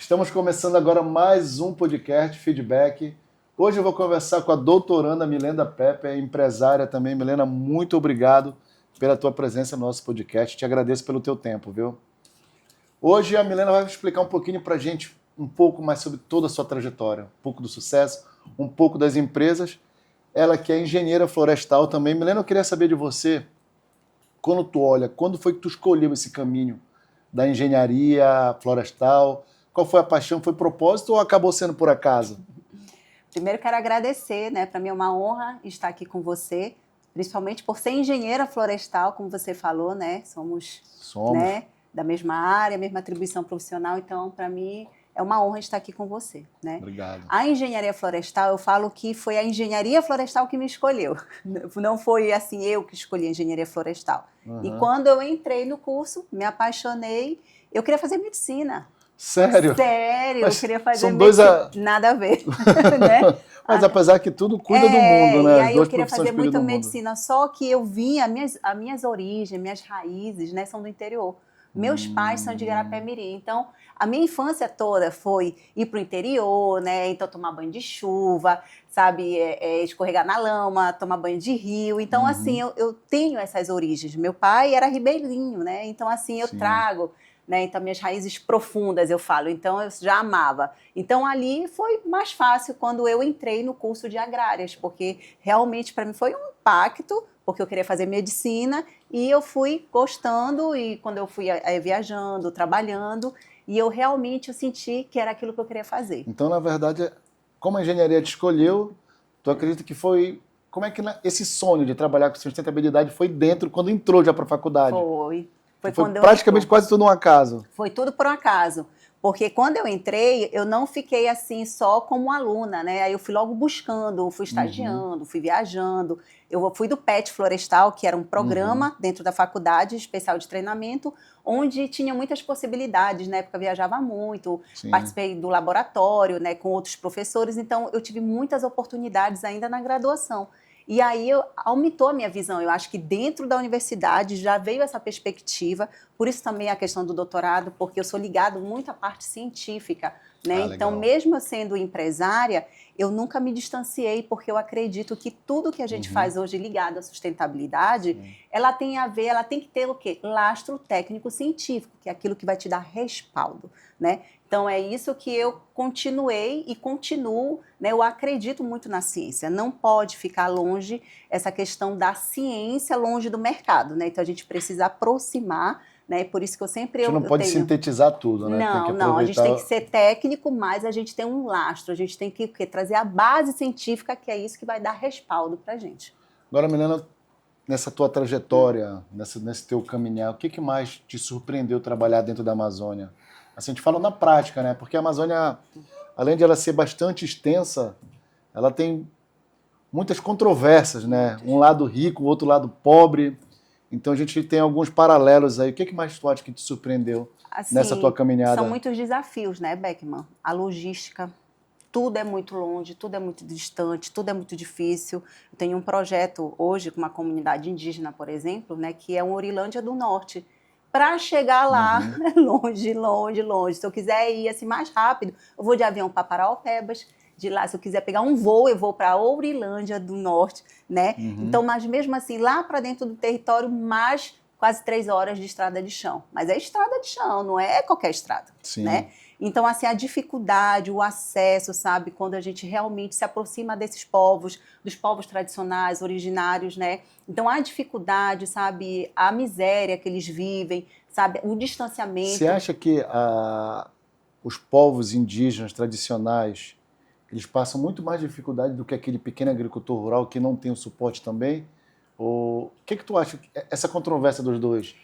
Estamos começando agora mais um podcast, Feedback. Hoje eu vou conversar com a doutoranda Milena Pepe, empresária também. Milena, muito obrigado pela tua presença no nosso podcast. Te agradeço pelo teu tempo, viu? Hoje a Milena vai explicar um pouquinho para a gente um pouco mais sobre toda a sua trajetória, um pouco do sucesso, um pouco das empresas. Ela que é engenheira florestal também. Milena, eu queria saber de você, quando foi que tu escolheu esse caminho da engenharia florestal? Qual foi a paixão? Foi propósito ou acabou sendo por acaso? Primeiro quero agradecer, né? Para mim é uma honra estar aqui com você, principalmente por ser engenheira florestal, como você falou, né? Somos. Né, da mesma área, mesma atribuição profissional, então para mim é uma honra estar aqui com você, né? Obrigado. A engenharia florestal, eu falo que foi a engenharia florestal que me escolheu. Não foi assim eu que escolhi a engenharia florestal. Uhum. E quando eu entrei no curso, me apaixonei, eu queria fazer medicina. Sério? Sério, mas eu queria fazer são medicina. Nada a ver, né? Mas apesar que tudo cuida do mundo, né? E aí eu queria fazer muito medicina, só que eu vim, as minhas origens, minhas raízes, né, são do interior. Meus pais são de Garapé-Mirim, então a minha infância toda foi ir para o interior, né? Então tomar banho de chuva, sabe, escorregar na lama, tomar banho de rio. Então assim, eu tenho essas origens. Meu pai era ribeirinho, né? Então assim, eu trago, né? Então minhas raízes profundas, eu falo. Então eu já amava. Então ali foi mais fácil quando eu entrei no curso de agrárias, porque realmente para mim foi um impacto, porque eu queria fazer medicina e eu fui gostando, e quando eu fui viajando, trabalhando, e eu realmente senti que era aquilo que eu queria fazer. Então, na verdade, como a engenharia te escolheu, tu acredita que foi... Como é que esse sonho de trabalhar com sustentabilidade foi dentro, quando entrou já para a faculdade? Foi quando praticamente quase tudo um acaso. Foi tudo por um acaso. Porque quando eu entrei, eu não fiquei assim só como aluna, né? Aí eu fui logo buscando, fui estagiando, fui viajando. Eu fui do PET Florestal, que era um programa dentro da faculdade especial de treinamento, onde tinha muitas possibilidades. Na época eu viajava muito, participei do laboratório, né, com outros professores, então eu tive muitas oportunidades ainda na graduação. E aí aumentou a minha visão. Eu acho que dentro da universidade já veio essa perspectiva, por isso também a questão do doutorado, porque eu sou ligado muito à parte científica, né? Então, mesmo eu sendo empresária, eu nunca me distanciei, porque eu acredito que tudo que a gente faz hoje ligado à sustentabilidade, ela tem a ver, ela tem que ter o quê? Lastro técnico-científico, que é aquilo que vai te dar respaldo, né? Então, é isso que eu continuei e continuo, né? Eu acredito muito na ciência. Não pode ficar longe essa questão da ciência, longe do mercado, né? Então, a gente precisa aproximar, né? Por isso que eu sempre... A gente não pode sintetizar tudo, né? Não, a gente tem que ser técnico, mas a gente tem um lastro, a gente tem que trazer a base científica, que é isso que vai dar respaldo para a gente. Agora, Milena, nessa tua trajetória, nesse teu caminhar, o que mais te surpreendeu trabalhar dentro da Amazônia? Assim, a gente fala na prática, né? Porque a Amazônia, além de ela ser bastante extensa, ela tem muitas controvérsias, né? Um lado rico, o outro lado pobre. Então a gente tem alguns paralelos aí. O que mais tu acha que te surpreendeu nessa tua caminhada? São muitos desafios, né, Beckman? A logística, tudo é muito longe, tudo é muito distante, tudo é muito difícil. Eu tenho um projeto hoje com uma comunidade indígena, por exemplo, né, que é uma Orilândia do Norte. Para chegar lá, longe, longe, longe. Se eu quiser ir assim mais rápido, eu vou de avião para Paraopebas. De lá, se eu quiser pegar um voo, eu vou para Ourilândia do Norte, né? Então, mas mesmo assim, lá para dentro do território, mais quase 3 horas de estrada de chão. Mas é estrada de chão, não é qualquer estrada, né? Então, assim, a dificuldade, o acesso, sabe? Quando a gente realmente se aproxima desses povos, dos povos tradicionais, originários, né? Então, a dificuldade, sabe? A miséria que eles vivem, sabe? O distanciamento. Você acha que os povos indígenas tradicionais, eles passam muito mais dificuldade do que aquele pequeno agricultor rural que não tem o suporte também? Ou o que tu acha? Essa controvérsia dos dois?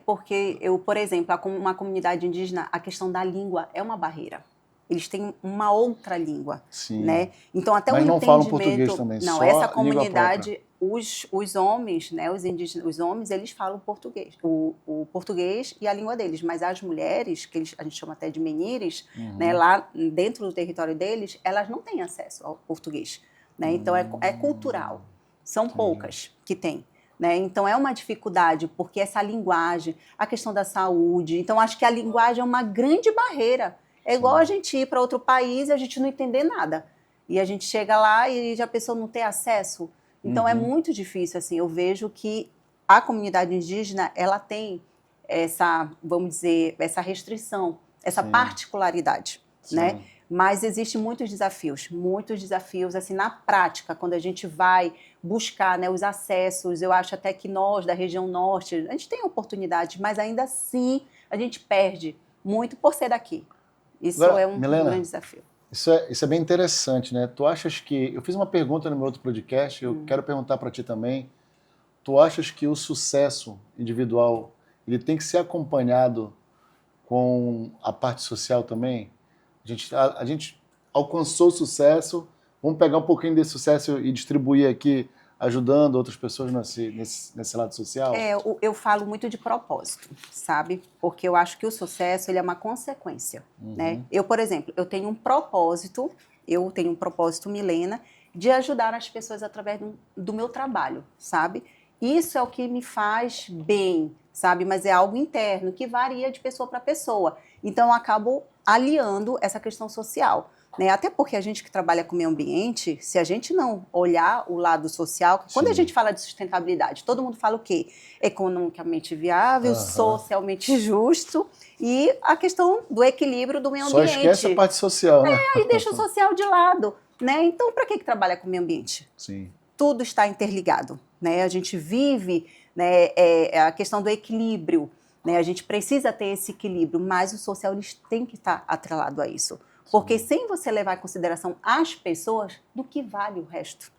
Porque por exemplo, uma comunidade indígena, a questão da língua é uma barreira. Eles têm uma outra língua, né? Então até mas o não entendimento... falam português também, não, só essa comunidade, os homens, né, os indígenas, os homens, eles falam português, o português e a língua deles, mas as mulheres, que a gente chama até de menires, né, lá dentro do território deles, elas não têm acesso ao português, né? Então é cultural, são poucas que têm. Né? Então, é uma dificuldade, porque essa linguagem, a questão da saúde... Então, acho que a linguagem é uma grande barreira. É igual a gente ir para outro país e a gente não entender nada. E a gente chega lá e a pessoa não tem acesso. Então é muito difícil, assim. Eu vejo que a comunidade indígena, ela tem essa, vamos dizer, essa restrição, essa particularidade, né? Mas existem muitos desafios, assim, na prática, quando a gente vai buscar, né, os acessos. Eu acho até que nós, da região norte, a gente tem oportunidade, mas ainda assim a gente perde muito por ser daqui. Isso Agora, é um grande desafio. Isso é bem interessante, né? Tu achas que... Eu fiz uma pergunta no meu outro podcast, eu quero perguntar para ti também. Tu achas que o sucesso individual, ele tem que ser acompanhado com a parte social também? A gente alcançou o sucesso, vamos pegar um pouquinho desse sucesso e distribuir aqui, ajudando outras pessoas nesse lado social? Eu falo muito de propósito, sabe? Porque eu acho que o sucesso, ele é uma consequência, né? Eu, por exemplo, eu tenho um propósito, Milena, de ajudar as pessoas através do meu trabalho, sabe? Isso é o que me faz bem, sabe? Mas é algo interno, que varia de pessoa para pessoa. Então, eu acabo aliando essa questão social, né? Até porque a gente que trabalha com o meio ambiente, se a gente não olhar o lado social, quando a gente fala de sustentabilidade, todo mundo fala o quê? Economicamente viável, socialmente justo e a questão do equilíbrio do meio ambiente. Só esquece a parte social, né? E deixa o social de lado, né? Então, para que trabalha com o meio ambiente? Sim. Tudo está interligado, né? A gente vive, né, a questão do equilíbrio, né? A gente precisa ter esse equilíbrio, mas o social tem que estar atrelado a isso. Porque sem você levar em consideração as pessoas, do que vale o resto?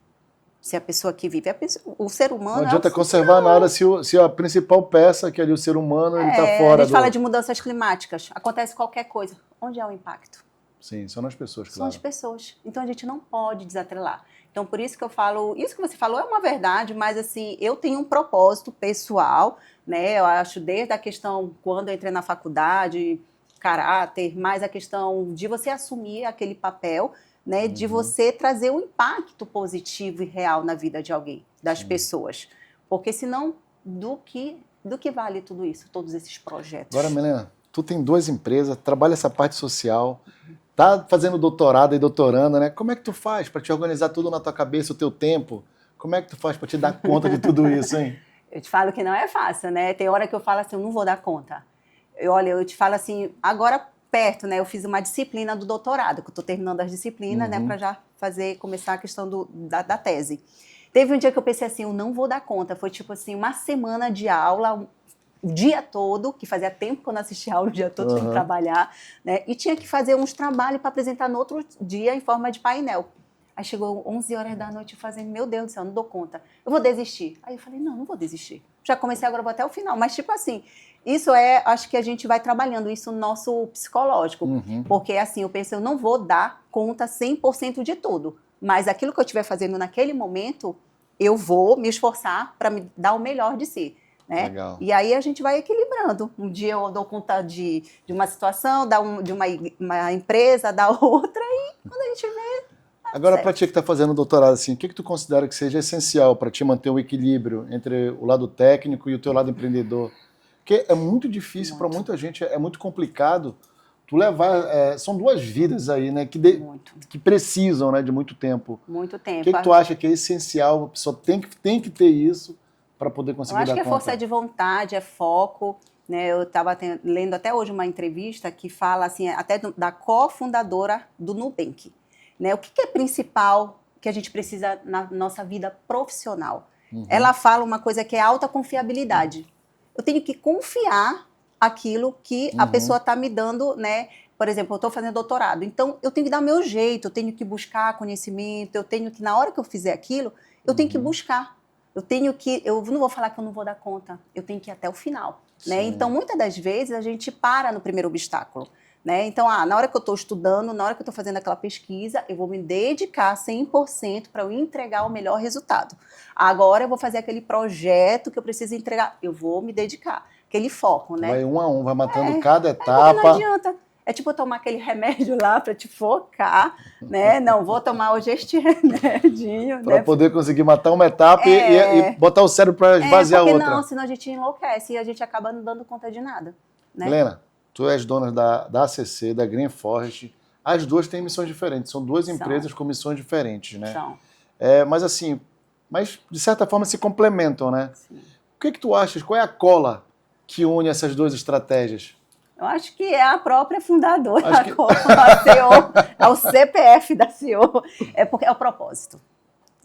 Se a pessoa que vive, o ser humano... Não adianta conservar nada se a principal peça, que é ali o ser humano, ele está fora. A gente fala de mudanças climáticas, acontece qualquer coisa. Onde é o impacto? Sim, são nas pessoas, claro. São as pessoas. Então a gente não pode desatrelar. Então por isso que eu falo, isso que você falou é uma verdade, mas assim, eu tenho um propósito pessoal, né? Eu acho desde a questão, quando eu entrei na faculdade, caráter, mais a questão de você assumir aquele papel, né, de você trazer um impacto positivo e real na vida de alguém, das pessoas. Porque senão, do que vale tudo isso, todos esses projetos? Agora, Milena, tu tem 2 empresas, trabalha essa parte social, tá fazendo doutorado e doutoranda, né? Como é que tu faz para te organizar tudo na tua cabeça, o teu tempo? Como é que tu faz para te dar conta de tudo isso, hein? Eu te falo que não é fácil, né? Tem hora que eu falo assim, eu não vou dar conta. Eu te falo assim, agora perto, né? Eu fiz uma disciplina do doutorado, que eu estou terminando as disciplinas, né? Para já começar a questão da tese. Teve um dia que eu pensei assim, eu não vou dar conta. Foi tipo assim, uma semana de aula, o dia todo, que fazia tempo que eu não assistia aula o dia todo, tinha que trabalhar, né? E tinha que fazer uns trabalhos para apresentar no outro dia em forma de painel. Aí chegou 11 horas da noite fazendo, meu Deus do céu, não dou conta. Eu vou desistir. Aí eu falei, não vou desistir. Já comecei agora, vou até o final. Mas tipo assim, isso acho que a gente vai trabalhando isso no nosso psicológico. Porque assim, eu penso, eu não vou dar conta 100% de tudo. Mas aquilo que eu estiver fazendo naquele momento, eu vou me esforçar para me dar o melhor de si. Né? Legal. E aí a gente vai equilibrando. Um dia eu dou conta de uma situação, de uma empresa, da outra, e quando a gente vê... Agora, para ti que está fazendo doutorado, assim, o que tu considera que seja essencial para ti manter o equilíbrio entre o lado técnico e o teu lado empreendedor? Porque é muito difícil para muita gente, é muito complicado tu levar... são 2 vidas aí, né, que precisam, né, de muito tempo. Muito tempo. O que tu acha que é essencial? A pessoa tem que ter isso para poder conseguir dar conta? Eu acho que é força de vontade, é foco. Né? Eu estava lendo até hoje uma entrevista que fala assim, até da cofundadora do Nubank. Né? O que é principal que a gente precisa na nossa vida profissional? Ela fala uma coisa que é alta confiabilidade. Eu tenho que confiar aquilo que a pessoa está me dando, né? Por exemplo, eu estou fazendo doutorado, então eu tenho que dar o meu jeito, eu tenho que buscar conhecimento, eu tenho que, na hora que eu fizer aquilo, eu tenho que buscar. Eu não vou falar que eu não vou dar conta, eu tenho que ir até o final. Né? Então, muitas das vezes, a gente para no primeiro obstáculo. Né? Então, na hora que eu estou estudando, na hora que eu estou fazendo aquela pesquisa, eu vou me dedicar 100% para eu entregar o melhor resultado. Agora eu vou fazer aquele projeto que eu preciso entregar, eu vou me dedicar. Aquele foco, né? Vai 1 a 1, vai matando cada etapa. Não adianta. É tipo eu tomar aquele remédio lá para te focar, né? Não, vou tomar hoje este remedinho. Para poder conseguir matar uma etapa e botar o cérebro para esvaziar a outra. Não, senão a gente enlouquece e a gente acaba não dando conta de nada. Né? Milena, tu és dona da ACC, da Green Forest. As duas têm missões diferentes, são duas empresas com missões diferentes, né? São. Mas assim, de certa forma se complementam, né? Sim. O que tu achas? Qual é a cola que une essas duas estratégias? Eu acho que é a própria fundadora, Acho que... a CEO, é o CPF da CEO, porque é o propósito.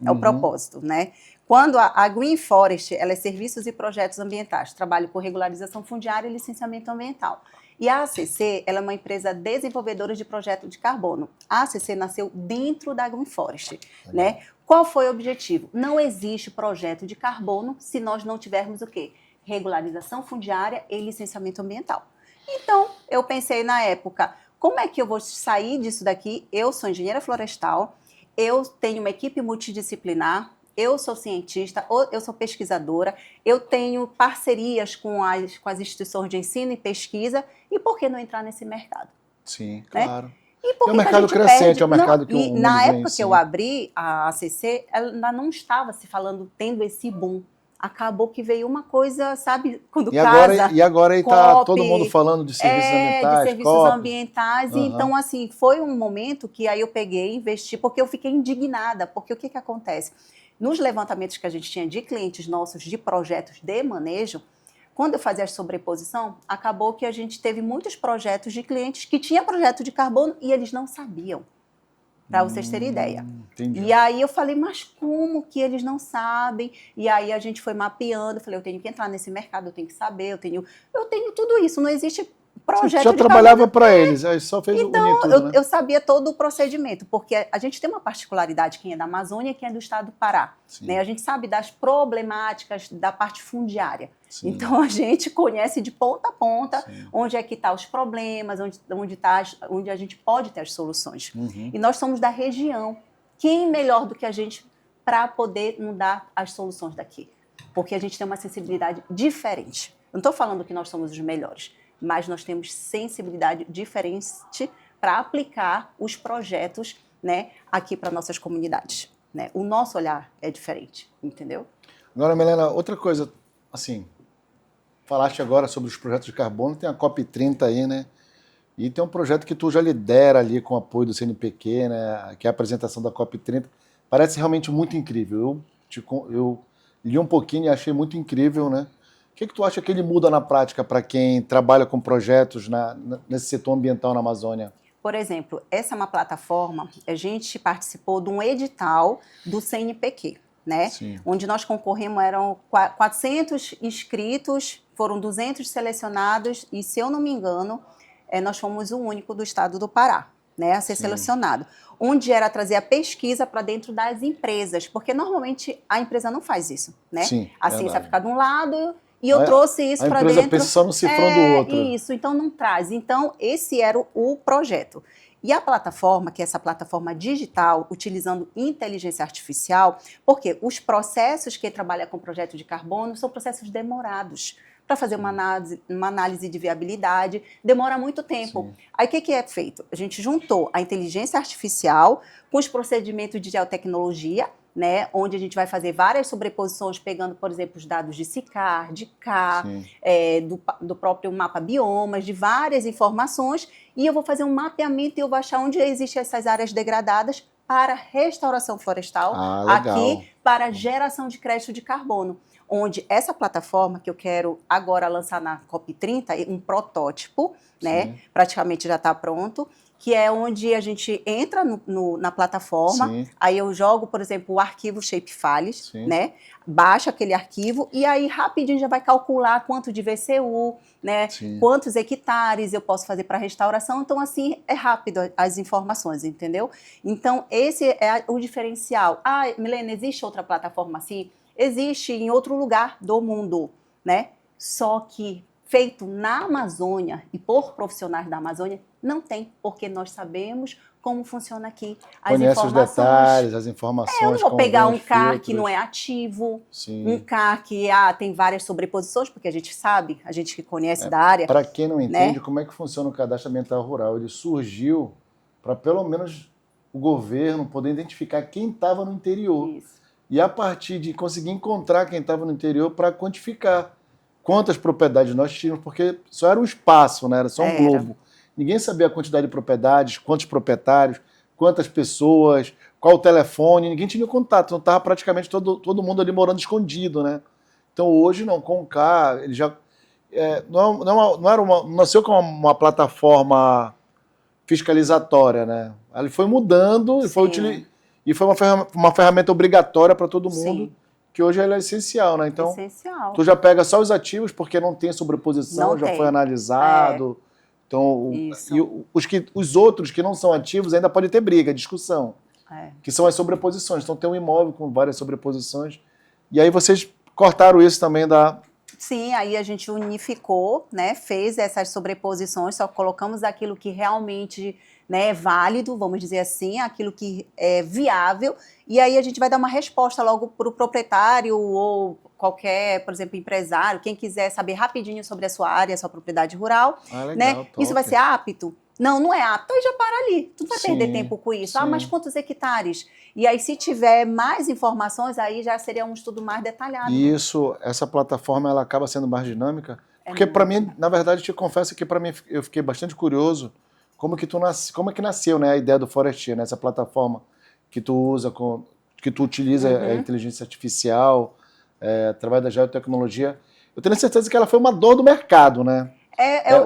É o propósito, né? Quando a Green Forest, ela é serviços e projetos ambientais, trabalho com regularização fundiária e licenciamento ambiental. E a ACC, ela é uma empresa desenvolvedora de projeto de carbono. A ACC nasceu dentro da Green Forest, né? Qual foi o objetivo? Não existe projeto de carbono se nós não tivermos o quê? Regularização fundiária e licenciamento ambiental. Então, eu pensei na época, como é que eu vou sair disso daqui? Eu sou engenheira florestal, eu tenho uma equipe multidisciplinar, eu sou cientista, eu sou pesquisadora, eu tenho parcerias com as instituições de ensino e pesquisa, e por que não entrar nesse mercado? Sim, né? claro. E por é um que mercado que a gente crescente, perde? é um mercado que não, o mundo na vem, época que eu abri a ACC, ela ainda não estava se falando, tendo esse boom. Acabou que veio uma coisa, sabe, quando casa... E agora está todo mundo falando de serviços ambientais, de serviços COP. ambientais. E então, assim, foi um momento que aí eu peguei, investi, porque eu fiquei indignada. Porque o que acontece? Nos levantamentos que a gente tinha de clientes nossos, de projetos de manejo, quando eu fazia a sobreposição, acabou que a gente teve muitos projetos de clientes que tinham projeto de carbono e eles não sabiam. Para vocês terem ideia. Entendi. E aí eu falei, mas como que eles não sabem? E aí a gente foi mapeando, eu falei, eu tenho que entrar nesse mercado, eu tenho que saber, eu tenho tudo isso, não existe projeto Você já de trabalhava para eles, aí só fez então, unir tudo, né? eu sabia todo o procedimento, porque a gente tem uma particularidade, quem é da Amazônia e quem é do estado do Pará. Né? A gente sabe das problemáticas da parte fundiária. Sim. Então, a gente conhece de ponta a ponta Sim. onde é que estão os problemas, onde a gente pode ter as soluções. E nós somos da região. Quem melhor do que a gente para poder nos dar as soluções daqui? Porque a gente tem uma sensibilidade diferente. Eu não estou falando que nós somos os melhores, mas nós temos sensibilidade diferente para aplicar os projetos, né, aqui para nossas comunidades. Né? O nosso olhar é diferente, entendeu? Agora, Milena, outra coisa, assim, falaste agora sobre os projetos de carbono, tem a COP30 aí, né? E tem um projeto que tu já lidera ali com o apoio do CNPq, né? Que é a apresentação da COP30. Parece realmente muito incrível. Eu li um pouquinho e achei muito incrível, né? O que tu acha que ele muda na prática para quem trabalha com projetos nesse setor ambiental na Amazônia? Por exemplo, essa é uma plataforma, a gente participou de um edital do CNPq, né? Sim. Onde nós concorremos, eram 400 inscritos, foram 200 selecionados e, se eu não me engano, nós fomos o único do estado do Pará, né, a ser Sim. selecionado. Onde era trazer a pesquisa para dentro das empresas, porque normalmente a empresa não faz isso, né? Sim, a ciência fica de um lado... E eu trouxe isso para dentro. A empresa pensa só no cifrão do outro. Isso, então não traz. Então, esse era o projeto. E a plataforma, que é essa plataforma digital, utilizando inteligência artificial, porque os processos que trabalham com projeto de carbono são processos demorados. Para fazer uma análise de viabilidade, demora muito tempo. Sim. Aí o que é feito? A gente juntou a inteligência artificial com os procedimentos de geotecnologia, né, onde a gente vai fazer várias sobreposições, pegando, por exemplo, os dados de SICAR, de CAR, do próprio mapa biomas, de várias informações, e eu vou fazer um mapeamento e eu vou achar onde existem essas áreas degradadas para restauração florestal, aqui para geração de crédito de carbono. Onde essa plataforma, que eu quero agora lançar na COP30, um protótipo, né, praticamente já está pronto, que é onde a gente entra na plataforma, Sim. aí eu jogo, por exemplo, o arquivo Shapefiles, né, baixa aquele arquivo e aí rapidinho já vai calcular quanto de VCU, né, quantos hectares eu posso fazer para restauração, então assim é rápido as informações, entendeu? Então esse é o diferencial. Ah, Milena, existe outra plataforma assim? Existe em outro lugar do mundo, né? Só que feito na Amazônia e por profissionais da Amazônia, não tem, porque nós sabemos como funciona aqui. Conhece os detalhes, as informações. Eu não vou pegar um CAR que não é ativo, um CAR que tem várias sobreposições, porque a gente sabe, a gente que conhece da área. Para quem não entende, como é que funciona o cadastro ambiental rural? Ele surgiu para pelo menos o governo poder identificar quem estava no interior. Isso. E a partir de conseguir encontrar quem estava no interior para quantificar. quantas propriedades nós tínhamos, porque só era um espaço, né? Era só um globo. Ninguém sabia a quantidade de propriedades, quantos proprietários, quantas pessoas, qual o telefone, ninguém tinha contato, então estava praticamente todo mundo ali morando escondido, né? Então hoje não, com o K, ele já não nasceu como uma plataforma fiscalizatória, né? Ele foi mudando e foi uma ferramenta obrigatória para todo mundo, que hoje ela é essencial, né? Então, tu já pega só os ativos porque não tem sobreposição, não já tem. Foi analisado. Então, os outros que não são ativos ainda pode ter briga, discussão, que são as sobreposições. Então tem um imóvel com várias sobreposições. E aí vocês cortaram isso também da... Sim, aí a gente unificou, né, fez essas sobreposições, só colocamos aquilo que realmente, né, é válido, vamos dizer assim, aquilo que é viável, e aí a gente vai dar uma resposta logo para o proprietário ou qualquer, por exemplo, empresário, quem quiser saber rapidinho sobre a sua área, a sua propriedade rural, legal, né? Top. Isso vai ser apto? Não é apto, aí já para ali. Tu não vai perder tempo com isso. Mas quantos hectares? E aí, se tiver mais informações, aí já seria um estudo mais detalhado. Isso, essa plataforma, ela acaba sendo mais dinâmica, porque para mim, na verdade, te confesso que para mim, eu fiquei bastante curioso como é que nasceu, né, a ideia do Forestier, né, essa plataforma que tu usa, que tu utiliza a inteligência artificial, através da geotecnologia. Eu tenho certeza que ela foi uma dor do mercado, né?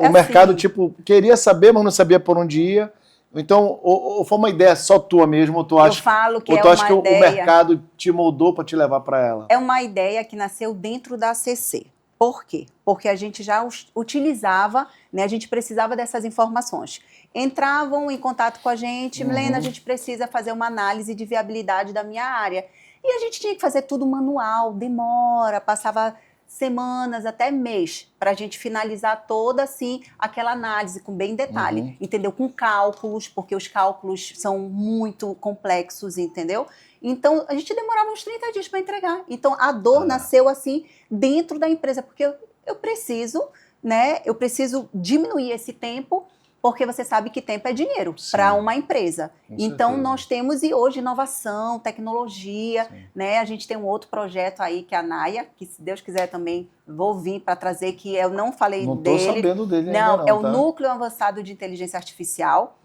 O mercado, tipo, queria saber, mas não sabia por onde ia. Então, ou foi uma ideia só tua mesmo, ou tu acha, que o mercado te moldou para te levar para ela? É uma ideia que nasceu dentro da ACC. Por quê? Porque a gente já utilizava, né, a gente precisava dessas informações. Entravam em contato com a gente, Milena, a gente precisa fazer uma análise de viabilidade da minha área. E a gente tinha que fazer tudo manual, demora, passava semanas, até mês, para a gente finalizar toda, assim, aquela análise com bem detalhe, entendeu? Com cálculos, porque os cálculos são muito complexos, entendeu? Então, a gente demorava uns 30 dias para entregar. Então, a dor nasceu, assim, dentro da empresa, porque eu preciso, né, eu preciso diminuir esse tempo, porque você sabe que tempo é dinheiro para uma empresa. Então, nós temos, e hoje, inovação, tecnologia, né? A gente tem um outro projeto aí, que é a NAIA, que, se Deus quiser, também vou vir para trazer, que eu não falei dele. Não estou sabendo dele ainda não, é o Núcleo Avançado de Inteligência Artificial,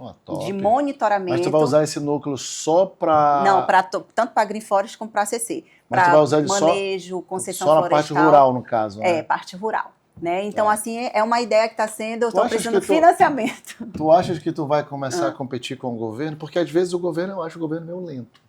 de monitoramento. Mas tu vai usar esse núcleo só para... Não, tanto para Green Forest como para ACC. Mas tu vai usar ele manejo, concessão só na florestal. parte rural, no caso, né? Parte rural. Né? Então, assim, é uma ideia que está sendo, eu estou precisando de financiamento. Tu achas que tu vai começar a competir com o governo? Porque às vezes eu acho o governo meio lento.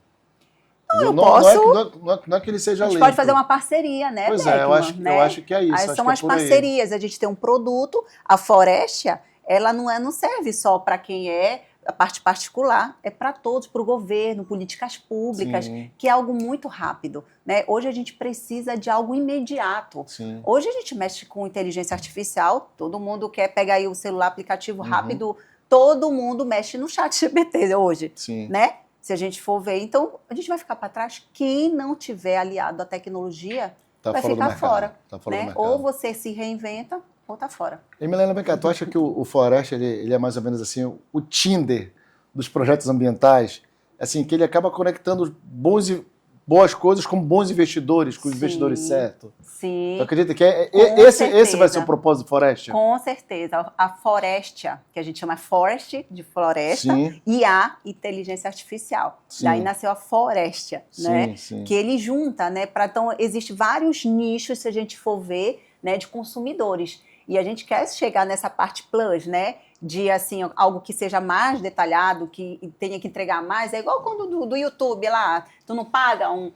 Não é que ele seja lento. A gente pode fazer uma parceria, né, Pois Beckman, eu acho que é isso. São as parcerias, a gente tem um produto, a Forestia, ela não serve só para quem é a parte particular, é para todos, para o governo, políticas públicas, que é algo muito rápido, né? Hoje a gente precisa de algo imediato. Hoje a gente mexe com inteligência artificial, todo mundo quer pegar aí o celular, aplicativo rápido, todo mundo mexe no ChatGPT hoje, né? Se a gente for ver, então a gente vai ficar para trás. Quem não tiver aliado à tecnologia vai ficar fora, né? Ou você se reinventa, ou tá fora. E Milena, vem cá, tu acha que o Floresta, ele é mais ou menos assim, o Tinder dos projetos ambientais, assim, que ele acaba conectando boas coisas com bons investidores, com os investidores certos? Sim. Tu acredita que esse vai ser o propósito do Forestia? Com certeza. A Forestia, que a gente chama Forest, de floresta, e a inteligência artificial. Daí nasceu a Forestia, né? Que ele junta, né? Então, existem vários nichos, se a gente for ver, né, de consumidores. E a gente quer chegar nessa parte plus, né? De, assim, algo que seja mais detalhado, que tenha que entregar mais. É igual quando do YouTube lá, tu não paga um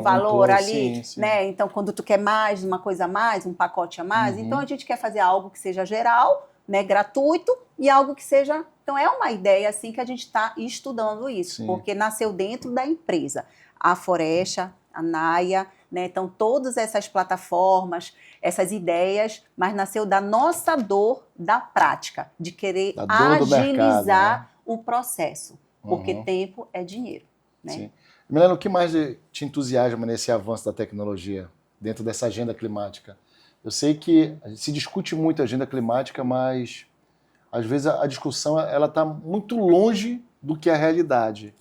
valor ali, né? Então, quando tu quer mais, uma coisa a mais, um pacote a mais, então a gente quer fazer algo que seja geral, né, gratuito, e algo que seja... Então, é uma ideia, assim, que a gente está estudando isso, porque nasceu dentro da empresa. A Forestia, a NAIA, né? Então, todas essas plataformas, essas ideias, mas nasceu da nossa dor da prática, de querer agilizar o processo, porque tempo é dinheiro. Né? Milena, o que mais te entusiasma nesse avanço da tecnologia dentro dessa agenda climática? Eu sei que se discute muito a agenda climática, mas às vezes a discussão está muito longe do que é a realidade.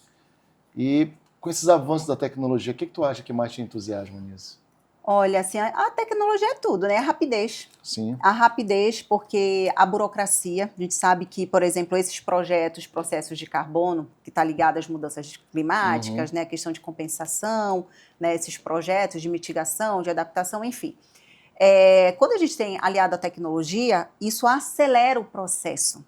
E com esses avanços da tecnologia, o que tu acha que mais te entusiasma nisso? Olha, assim, a tecnologia é tudo, né? A rapidez. Sim. A rapidez, porque a burocracia, a gente sabe que, por exemplo, esses projetos, processos de carbono, que está ligado às mudanças climáticas, né, a questão de compensação, né, esses projetos de mitigação, de adaptação, enfim. Quando a gente tem aliado a tecnologia, isso acelera o processo.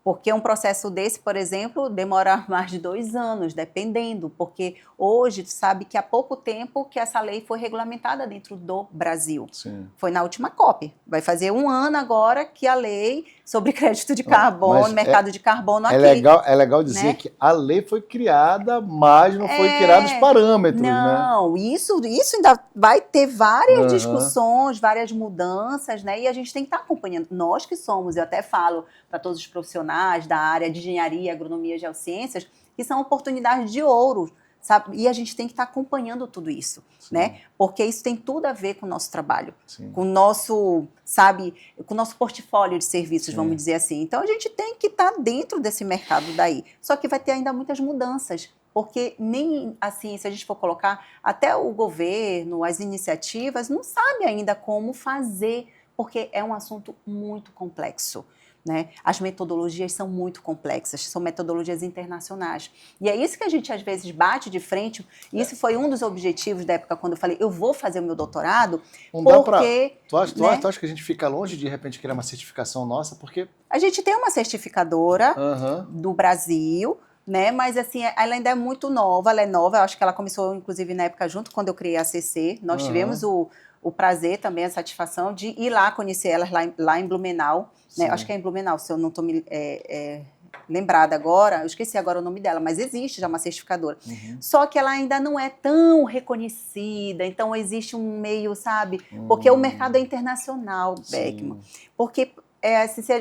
Porque um processo desse, por exemplo, demora mais de 2 anos, dependendo, porque hoje, tu sabe que há pouco tempo que essa lei foi regulamentada dentro do Brasil. Sim. Foi na última COP. Vai fazer 1 ano agora que a lei sobre crédito de carbono, mercado de carbono aqui. É legal dizer, né, que a lei foi criada, mas não foi criados os parâmetros, não, né? Isso ainda vai ter várias discussões, várias mudanças, né? E a gente tem que estar acompanhando. Nós que somos, eu até falo para todos os profissionais da área de engenharia, agronomia e geociências, que são oportunidades de ouro, sabe? E a gente tem que estar acompanhando tudo isso, né? Porque isso tem tudo a ver com o nosso trabalho, com o nosso, sabe, com o nosso portfólio de serviços, vamos dizer assim. Então, a gente tem que estar dentro desse mercado daí. Só que vai ter ainda muitas mudanças, porque nem, assim, se a gente for colocar, até o governo, as iniciativas, não sabe ainda como fazer, porque é um assunto muito complexo. Né? As metodologias são muito complexas, são metodologias internacionais. E é isso que a gente, às vezes, bate de frente. Isso foi um dos objetivos da época, quando eu falei, eu vou fazer o meu doutorado, porque... Tu acha que a gente fica longe de repente, criar uma certificação nossa? Porque... A gente tem uma certificadora do Brasil, né? Mas assim, ela ainda é muito nova, ela é nova, eu acho que ela começou, inclusive, na época, junto quando eu criei a CC. Nós tivemos o prazer também, a satisfação de ir lá conhecer elas lá em Blumenau. Né? Acho que é em Blumenau, se eu não estou me lembrada agora, eu esqueci agora o nome dela, mas existe já uma certificadora. Só que ela ainda não é tão reconhecida, então existe um meio, sabe? Porque o mercado é internacional, Beckman. Porque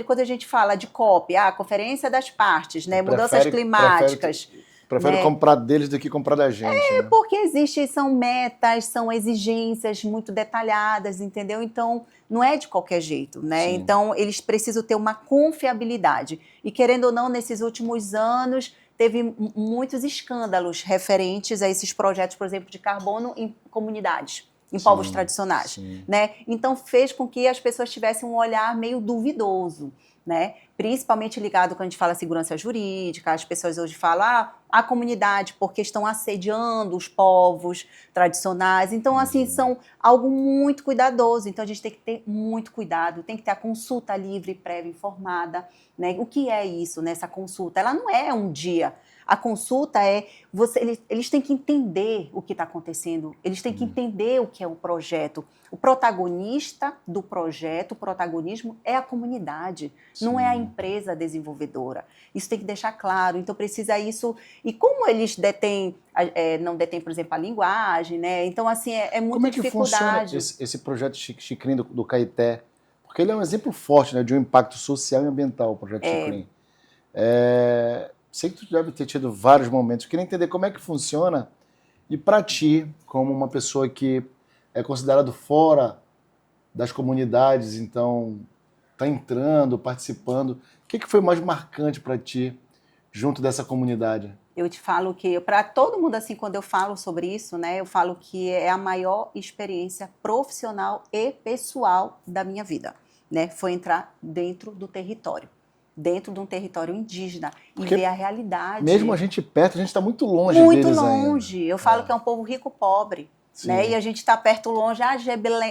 quando a gente fala de COP, a Conferência das Partes, né? Mudanças climáticas... Prefere comprar deles do que comprar da gente. Né? Porque são metas, são exigências muito detalhadas, entendeu? Então, não é de qualquer jeito, né? Sim. Então, eles precisam ter uma confiabilidade. E, querendo ou não, nesses últimos anos, teve muitos escândalos referentes a esses projetos, por exemplo, de carbono em comunidades, em povos tradicionais, né? Então, fez com que as pessoas tivessem um olhar meio duvidoso, né? Principalmente ligado quando a gente fala segurança jurídica, as pessoas hoje falam a comunidade, porque estão assediando os povos tradicionais. Então, assim, são algo muito cuidadoso. Então, a gente tem que ter muito cuidado, tem que ter a consulta livre, prévia, informada. Né? O que é isso, né? Essa consulta? Ela não é um dia. A consulta eles têm que entender o que está acontecendo, eles têm que entender o que é o projeto. O protagonista do projeto, o protagonismo é a comunidade, não é a empresa desenvolvedora. Isso tem que deixar claro, então precisa isso. E como eles não detêm, por exemplo, a linguagem, né? Então, assim, é muita dificuldade. Como é que funciona esse projeto Xicrin do Caeté? Porque ele é um exemplo forte, né, de um impacto social e ambiental, o projeto Xicrin. Sei que tu deve ter tido vários momentos. Eu queria entender como é que funciona e para ti, como uma pessoa que é considerado fora das comunidades, então está entrando, participando, o que foi mais marcante para ti junto dessa comunidade? Eu te falo que, para todo mundo, assim, quando eu falo sobre isso, né, eu falo que é a maior experiência profissional e pessoal da minha vida, né? Foi entrar dentro do território. Dentro de um território indígena e ver a realidade. Mesmo a gente perto, a gente está muito longe deles ainda. Muito longe. Eu falo que é um povo rico-pobre. Né? E a gente está perto, longe.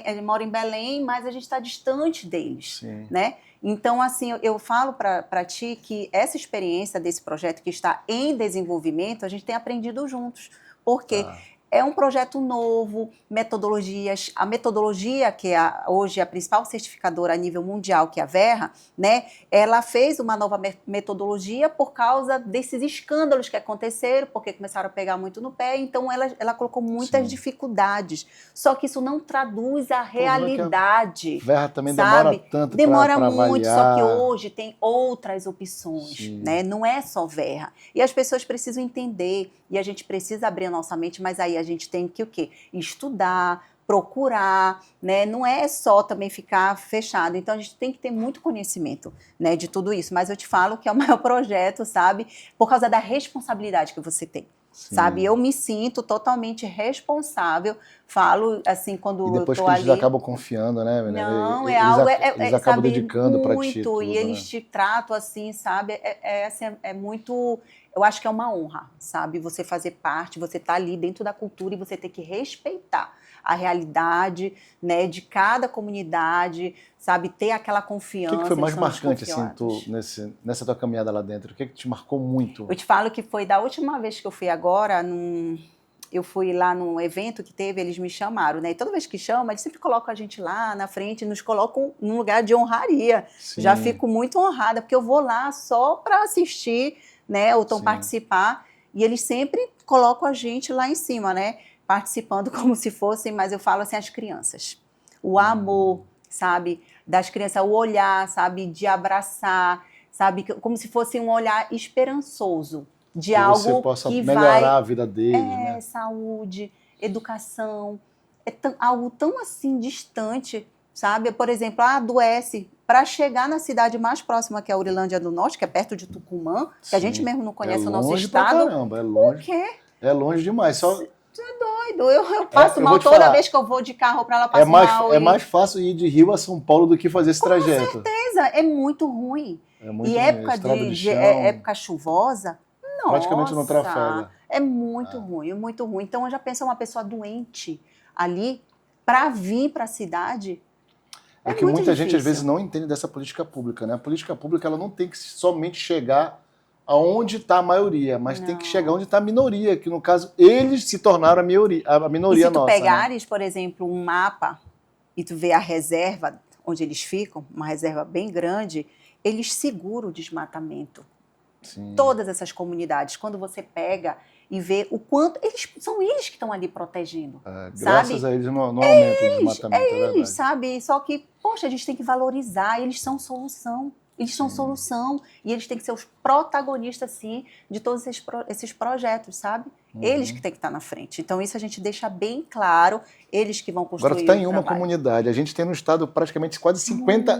Ele mora em Belém, mas a gente está distante deles. Né? Então, assim, eu falo para ti que essa experiência desse projeto que está em desenvolvimento, a gente tem aprendido juntos. Porque é um projeto novo, metodologias. A metodologia, que é hoje a principal certificadora a nível mundial, que é a Verra, né, ela fez uma nova metodologia por causa desses escândalos que aconteceram, porque começaram a pegar muito no pé, então ela colocou muitas dificuldades. Só que isso não traduz a realidade. A Verra também demora tanto para avaliar. Demora muito, só que hoje tem outras opções, né? Não é só Verra. E as pessoas precisam entender, e a gente precisa abrir a nossa mente, mas aí a gente tem que o quê? Estudar, procurar, né? Não é só também ficar fechado. Então, a gente tem que ter muito conhecimento, né, de tudo isso. Mas eu te falo que é o maior projeto, sabe? Por causa da responsabilidade que você tem. Sim. sabe? Eu me sinto totalmente responsável, falo assim, quando E depois eu que tô eles ali... acabam confiando, né, menina? Não, é Eles, algo, eles acabam sabe, dedicando para ti muito, e tudo, eles né? te tratam assim, sabe, assim, é muito, eu acho que é uma honra, sabe, você fazer parte, você tá ali dentro da cultura e você ter que respeitar a realidade, né, de cada comunidade, sabe, ter aquela O confiança, que foi eles mais são marcante, assim, desconfiados. nessa tua caminhada lá dentro? O que te marcou muito? Eu te falo que foi da última vez que eu fui agora, eu fui lá num evento que teve, eles me chamaram, né? E toda vez que chamam, eles sempre colocam a gente lá na frente, nos colocam num lugar de honraria. Sim. Já fico muito honrada, porque eu vou lá só para assistir, né? Ou então participar. E eles sempre colocam a gente lá em cima, né? Participando como se fossem, mas eu falo assim, as crianças. O amor, sabe? Das crianças, o olhar, sabe? De abraçar, sabe? Como se fosse um olhar esperançoso. De Que você algo possa que melhorar vai... a vida deles, né? saúde, educação, algo tão assim distante, sabe? Por exemplo, adoece para chegar na cidade mais próxima, que é a Urilândia do Norte, que é perto de Tucumã, que a gente mesmo não conhece o nosso estado. Pra caramba, é O longe. quê? É longe demais. Só... Você é doido. Eu passo eu mal vou te toda falar, vez que eu vou de carro para lá, passo mal. é mais fácil ir de Rio a São Paulo do que fazer esse trajeto. É muito ruim. É muito E ruim. época Estrada de chão, época chuvosa, praticamente não nossa, trafega. é muito ruim, é muito ruim. Então, eu já penso uma pessoa doente ali para vir para a cidade. É que muito muita difícil. gente às vezes não entende dessa política pública, né? A política pública ela não tem que somente chegar aonde está a maioria, mas tem que chegar onde está a minoria, que no caso eles se tornaram a minoria E se tu nossa, pegares, né? por exemplo, um mapa e tu vê a reserva onde eles ficam, uma reserva bem grande, eles seguram o desmatamento. Sim. Todas essas comunidades, quando você pega e vê o quanto são eles que estão ali protegendo, graças sabe? a eles não aumenta o desmatamento, é verdade. Eles, sabe? Só que, poxa, a gente tem que valorizar, eles são solução. Eles são solução e eles têm que ser os protagonistas, sim, de todos esses projetos, sabe? Eles que têm que estar na frente. Então, isso a gente deixa bem claro, eles que vão construir. Agora, tu está em uma comunidade. A gente tem no estado praticamente quase 50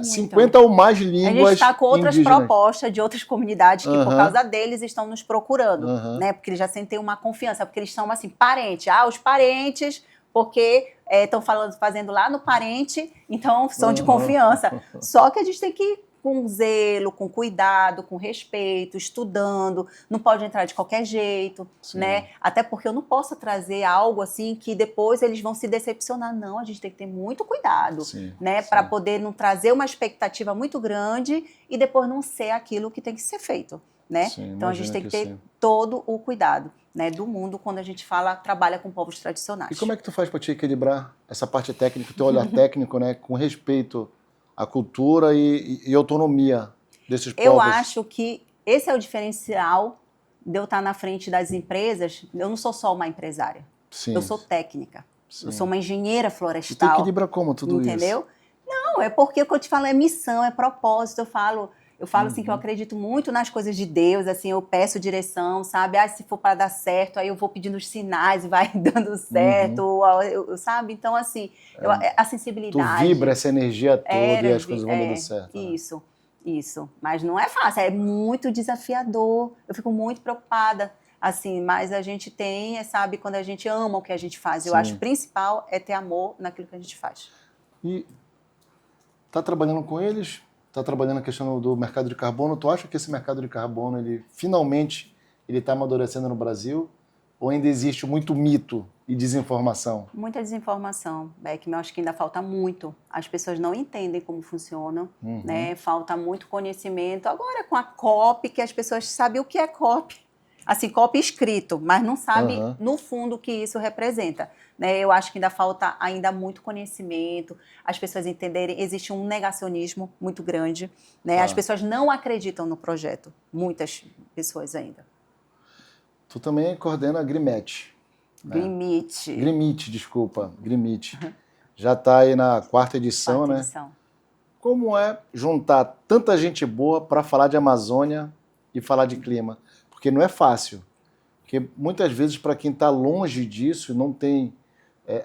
ou mais línguas indígenas. A gente está com outras propostas de outras comunidades que, por causa deles, estão nos procurando, né? Porque eles já sentem uma confiança, porque eles são, assim, parentes. Os parentes, porque estão fazendo lá no parente, então são de confiança. Só que a gente tem que ir com zelo, com cuidado, com respeito, estudando, não pode entrar de qualquer jeito, né? Até porque eu não posso trazer algo assim que depois eles vão se decepcionar. Não, a gente tem que ter muito cuidado, né? Para poder não trazer uma expectativa muito grande e depois não ser aquilo que tem que ser feito, né? Então a gente tem que ter todo o cuidado, né, do mundo quando a gente trabalha com povos tradicionais. E como é que tu faz para te equilibrar essa parte técnica, o teu olhar técnico, né, com respeito a cultura e autonomia desses povos? Eu acho que esse é o diferencial de eu estar na frente das empresas. Eu não sou só uma empresária. Eu sou técnica. Eu sou uma engenheira florestal. E tu equilibra como tudo isso? Entendeu? Não, é porque o que eu te falo é missão, é propósito. Eu falo assim que eu acredito muito nas coisas de Deus, assim, eu peço direção, sabe? Se for para dar certo, aí eu vou pedindo os sinais e vai dando certo, sabe? Então, assim, a sensibilidade... Tu vibra essa energia toda e as coisas vão dando certo. Isso. Mas não é fácil, é muito desafiador. Eu fico muito preocupada, assim, mas a gente tem, sabe, quando a gente ama o que a gente faz. Eu acho que o principal é ter amor naquilo que a gente faz. E tá trabalhando com eles... Está trabalhando a questão do mercado de carbono. Tu acha que esse mercado de carbono, ele finalmente está amadurecendo no Brasil? Ou ainda existe muito mito e desinformação? Muita desinformação, Beck. Eu acho que ainda falta muito. As pessoas não entendem como funciona, né? Falta muito conhecimento. Agora, com a COP, que as pessoas sabem o que é COP. Assim, COP escrito, mas não sabe no fundo o que isso representa. Né? Eu acho que ainda falta muito conhecimento, as pessoas entenderem, existe um negacionismo muito grande, né? As pessoas não acreditam no projeto, muitas pessoas ainda. Tu também coordena a Grimete. Grimite. Grimite, desculpa, Grimite. Já está aí na quarta edição, né? Como é juntar tanta gente boa para falar de Amazônia e falar de clima? Porque não é fácil. Porque muitas vezes, para quem está longe disso, não tem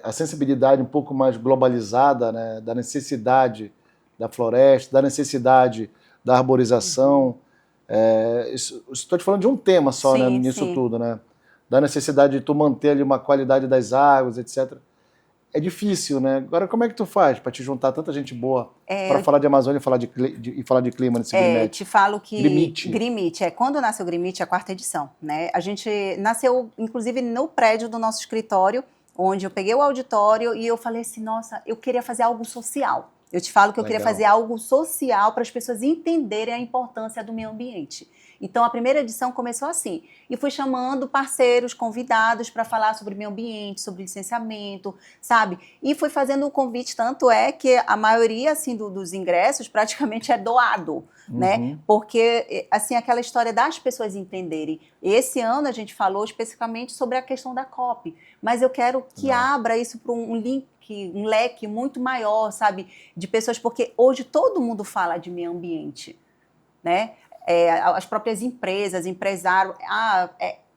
a sensibilidade um pouco mais globalizada, né, da necessidade da floresta, da necessidade da arborização. Estou te falando de um tema só, né, nisso tudo, né? da necessidade de tu manter ali uma qualidade das águas, etc. É difícil, né? Agora, como é que tu faz para te juntar tanta gente boa para falar de Amazônia e falar de clima nesse Grimete? Te falo que... Grimete. Quando nasceu o Grimete, a 4ª edição, né? A gente nasceu, inclusive, no prédio do nosso escritório, onde eu peguei o auditório e eu falei assim, nossa, eu queria fazer algo social. Eu te falo que eu queria fazer algo social para as pessoas entenderem a importância do meio ambiente. Então, a primeira edição começou assim, e fui chamando parceiros, convidados para falar sobre meio ambiente, sobre licenciamento, sabe? E fui fazendo um convite, tanto é que a maioria, assim, dos ingressos praticamente é doado, né? Porque, assim, aquela história das pessoas entenderem. Esse ano a gente falou especificamente sobre a questão da COP, mas eu quero que abra isso para um leque muito maior, sabe? De pessoas, porque hoje todo mundo fala de meio ambiente, né? As próprias empresas, empresários,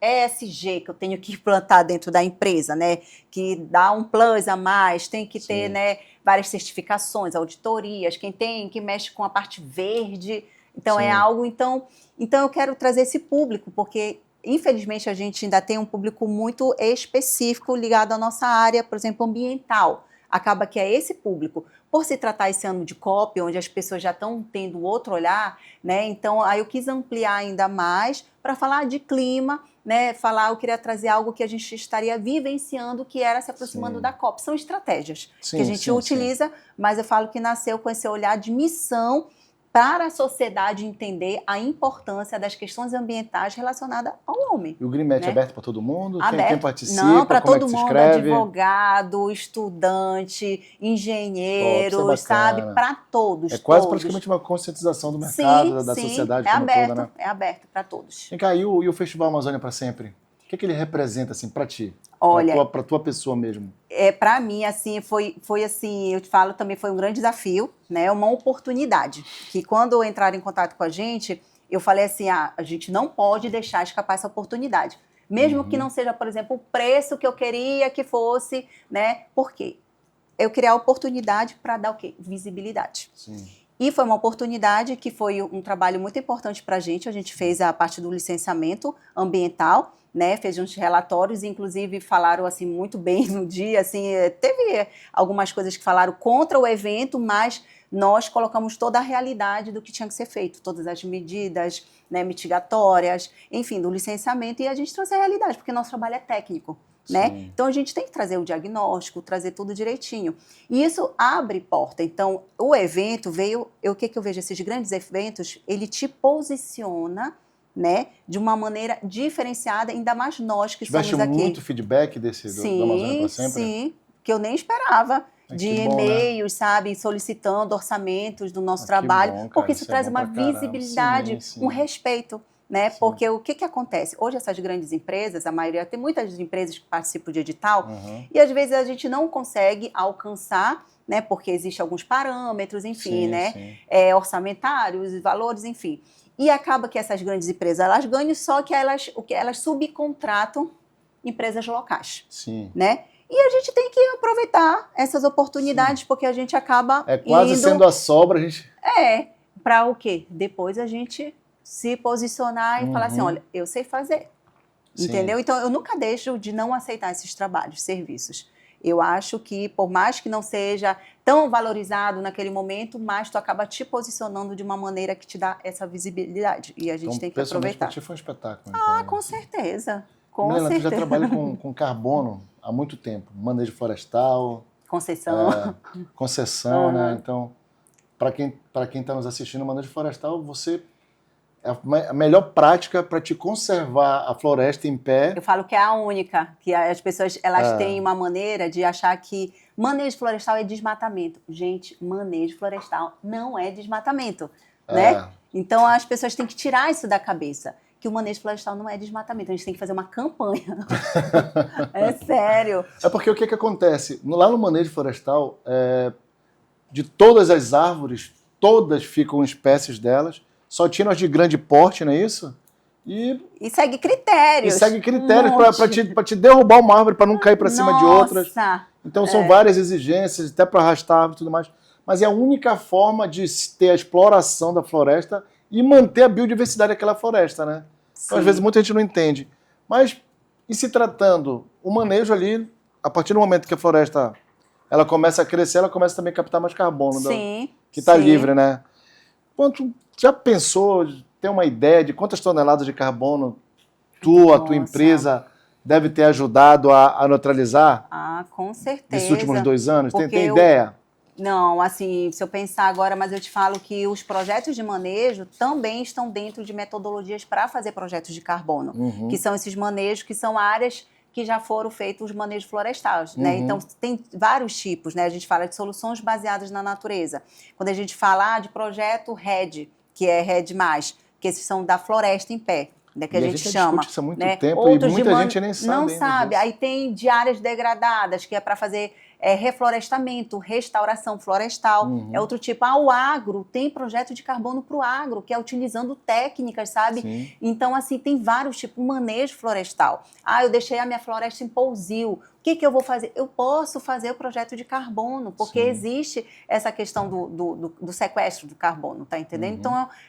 ESG que eu tenho que implantar dentro da empresa, né? Que dá um plus a mais, tem que ter, né, várias certificações, auditorias, quem mexe com a parte verde. Então, é algo... Então, eu quero trazer esse público, porque, infelizmente, a gente ainda tem um público muito específico ligado à nossa área, por exemplo, ambiental. Acaba que é esse público. Por se tratar esse ano de COP, onde as pessoas já estão tendo outro olhar, né? Então, aí eu quis ampliar ainda mais para falar de clima, né? Eu queria trazer algo que a gente estaria vivenciando, que era se aproximando da COP. São estratégias que a gente utiliza, mas eu falo que nasceu com esse olhar de missão para a sociedade entender a importância das questões ambientais relacionadas ao homem. E o Grimete é aberto para todo mundo? Aberto. Quem participa? Não, para todo mundo, advogado, estudante, engenheiros, sabe? Para todos. É quase praticamente uma conscientização do mercado, da sociedade como aberto, toda, né? É aberto para todos. Vem cá, e o Festival Amazônia para Sempre? O que ele representa, assim, para ti? Olha, para tua pessoa mesmo? Para mim, assim, foi assim, eu te falo, também foi um grande desafio, né? Uma oportunidade. Que quando entraram em contato com a gente, eu falei assim, a gente não pode deixar escapar essa oportunidade. Mesmo que não seja, por exemplo, o preço que eu queria que fosse, né? Por quê? Eu queria a oportunidade para dar o quê? Visibilidade. Sim. E foi uma oportunidade que foi um trabalho muito importante para a gente fez a parte do licenciamento ambiental, né, fez uns relatórios, inclusive falaram assim muito bem no dia, assim, teve algumas coisas que falaram contra o evento, mas nós colocamos toda a realidade do que tinha que ser feito, todas as medidas, né, mitigatórias, enfim, do licenciamento, e a gente trouxe a realidade, porque nosso trabalho é técnico. Né? Então, a gente tem que trazer o diagnóstico, trazer tudo direitinho. E isso abre porta. Então, o evento veio... O que eu vejo? Esses grandes eventos, ele te posiciona, né, de uma maneira diferenciada, ainda mais nós que somos aqui. Tiveste muito feedback do Amazônia para Sempre? Sim, que eu nem esperava. De e-mails, né? sabe, solicitando orçamentos do nosso trabalho, bom, cara, porque isso traz uma visibilidade, um respeito. Né? Porque o que acontece? Hoje essas grandes empresas, a maioria, tem muitas empresas que participam de edital, e às vezes a gente não consegue alcançar, né? Porque existem alguns parâmetros, enfim, né? Orçamentários, valores, enfim. E acaba que essas grandes empresas, elas ganham, só que elas subcontratam empresas locais. Sim. Né? E a gente tem que aproveitar essas oportunidades, porque a gente acaba quase sendo a sobra, a gente... para o quê? Depois a gente se posicionar e falar assim, olha, eu sei fazer, entendeu? Então, eu nunca deixo de não aceitar esses trabalhos, serviços. Eu acho que, por mais que não seja tão valorizado naquele momento, mas tu acaba te posicionando de uma maneira que te dá essa visibilidade. E a gente tem que aproveitar. Para ti foi um espetáculo. Então, com certeza. Milena, tu já trabalha com carbono há muito tempo. Manejo florestal. Concessão, né? Então, para quem está nos assistindo, manejo florestal, você... a melhor prática para te conservar a floresta em pé. Eu falo que é a única, que as pessoas elas têm uma maneira de achar que manejo florestal é desmatamento. Gente, manejo florestal não é desmatamento, né? Então as pessoas têm que tirar isso da cabeça, que o manejo florestal não é desmatamento. A gente tem que fazer uma campanha. É sério. É porque o que acontece? Lá no manejo florestal, de todas as árvores, todas ficam espécies delas, só tiram as de grande porte, não é isso? E segue critérios. E segue critérios para te derrubar uma árvore, para não cair para cima de outras. Então são várias exigências, até para arrastar a árvore e tudo mais. Mas é a única forma de ter a exploração da floresta e manter a biodiversidade daquela floresta, né? Então, às vezes muita gente não entende. Mas E se tratando, o manejo ali, a partir do momento que a floresta ela começa a crescer, ela começa também a captar mais carbono, Sim, que está sim. livre, né? Quanto, já pensou, tem uma ideia de quantas toneladas de carbono a tua empresa deve ter ajudado a neutralizar? Ah, com certeza. Nesses últimos 2 anos? Tem Porque ideia? Não, assim, se eu pensar agora, mas eu te falo que os projetos de manejo também estão dentro de metodologias para fazer projetos de carbono, que são esses manejos, que são áreas que já foram feitos os manejos florestais, né? Então, tem vários tipos, né? A gente fala de soluções baseadas na natureza. Quando a gente fala de projeto RED, que é RED+, que esses são da floresta em pé, né, que a gente chama. Discute isso há muito né? tempo Outros e muita gente nem sabe. Não sabe. Aí tem de áreas degradadas, que é para fazer reflorestamento, restauração florestal. É outro tipo. O agro tem projeto de carbono para o agro, que é utilizando técnicas, sabe? Sim. Então, assim, tem vários tipos. Manejo florestal. Eu deixei a minha floresta em pousio. O que eu vou fazer? Eu posso fazer o projeto de carbono, porque existe essa questão do sequestro do carbono, tá entendendo?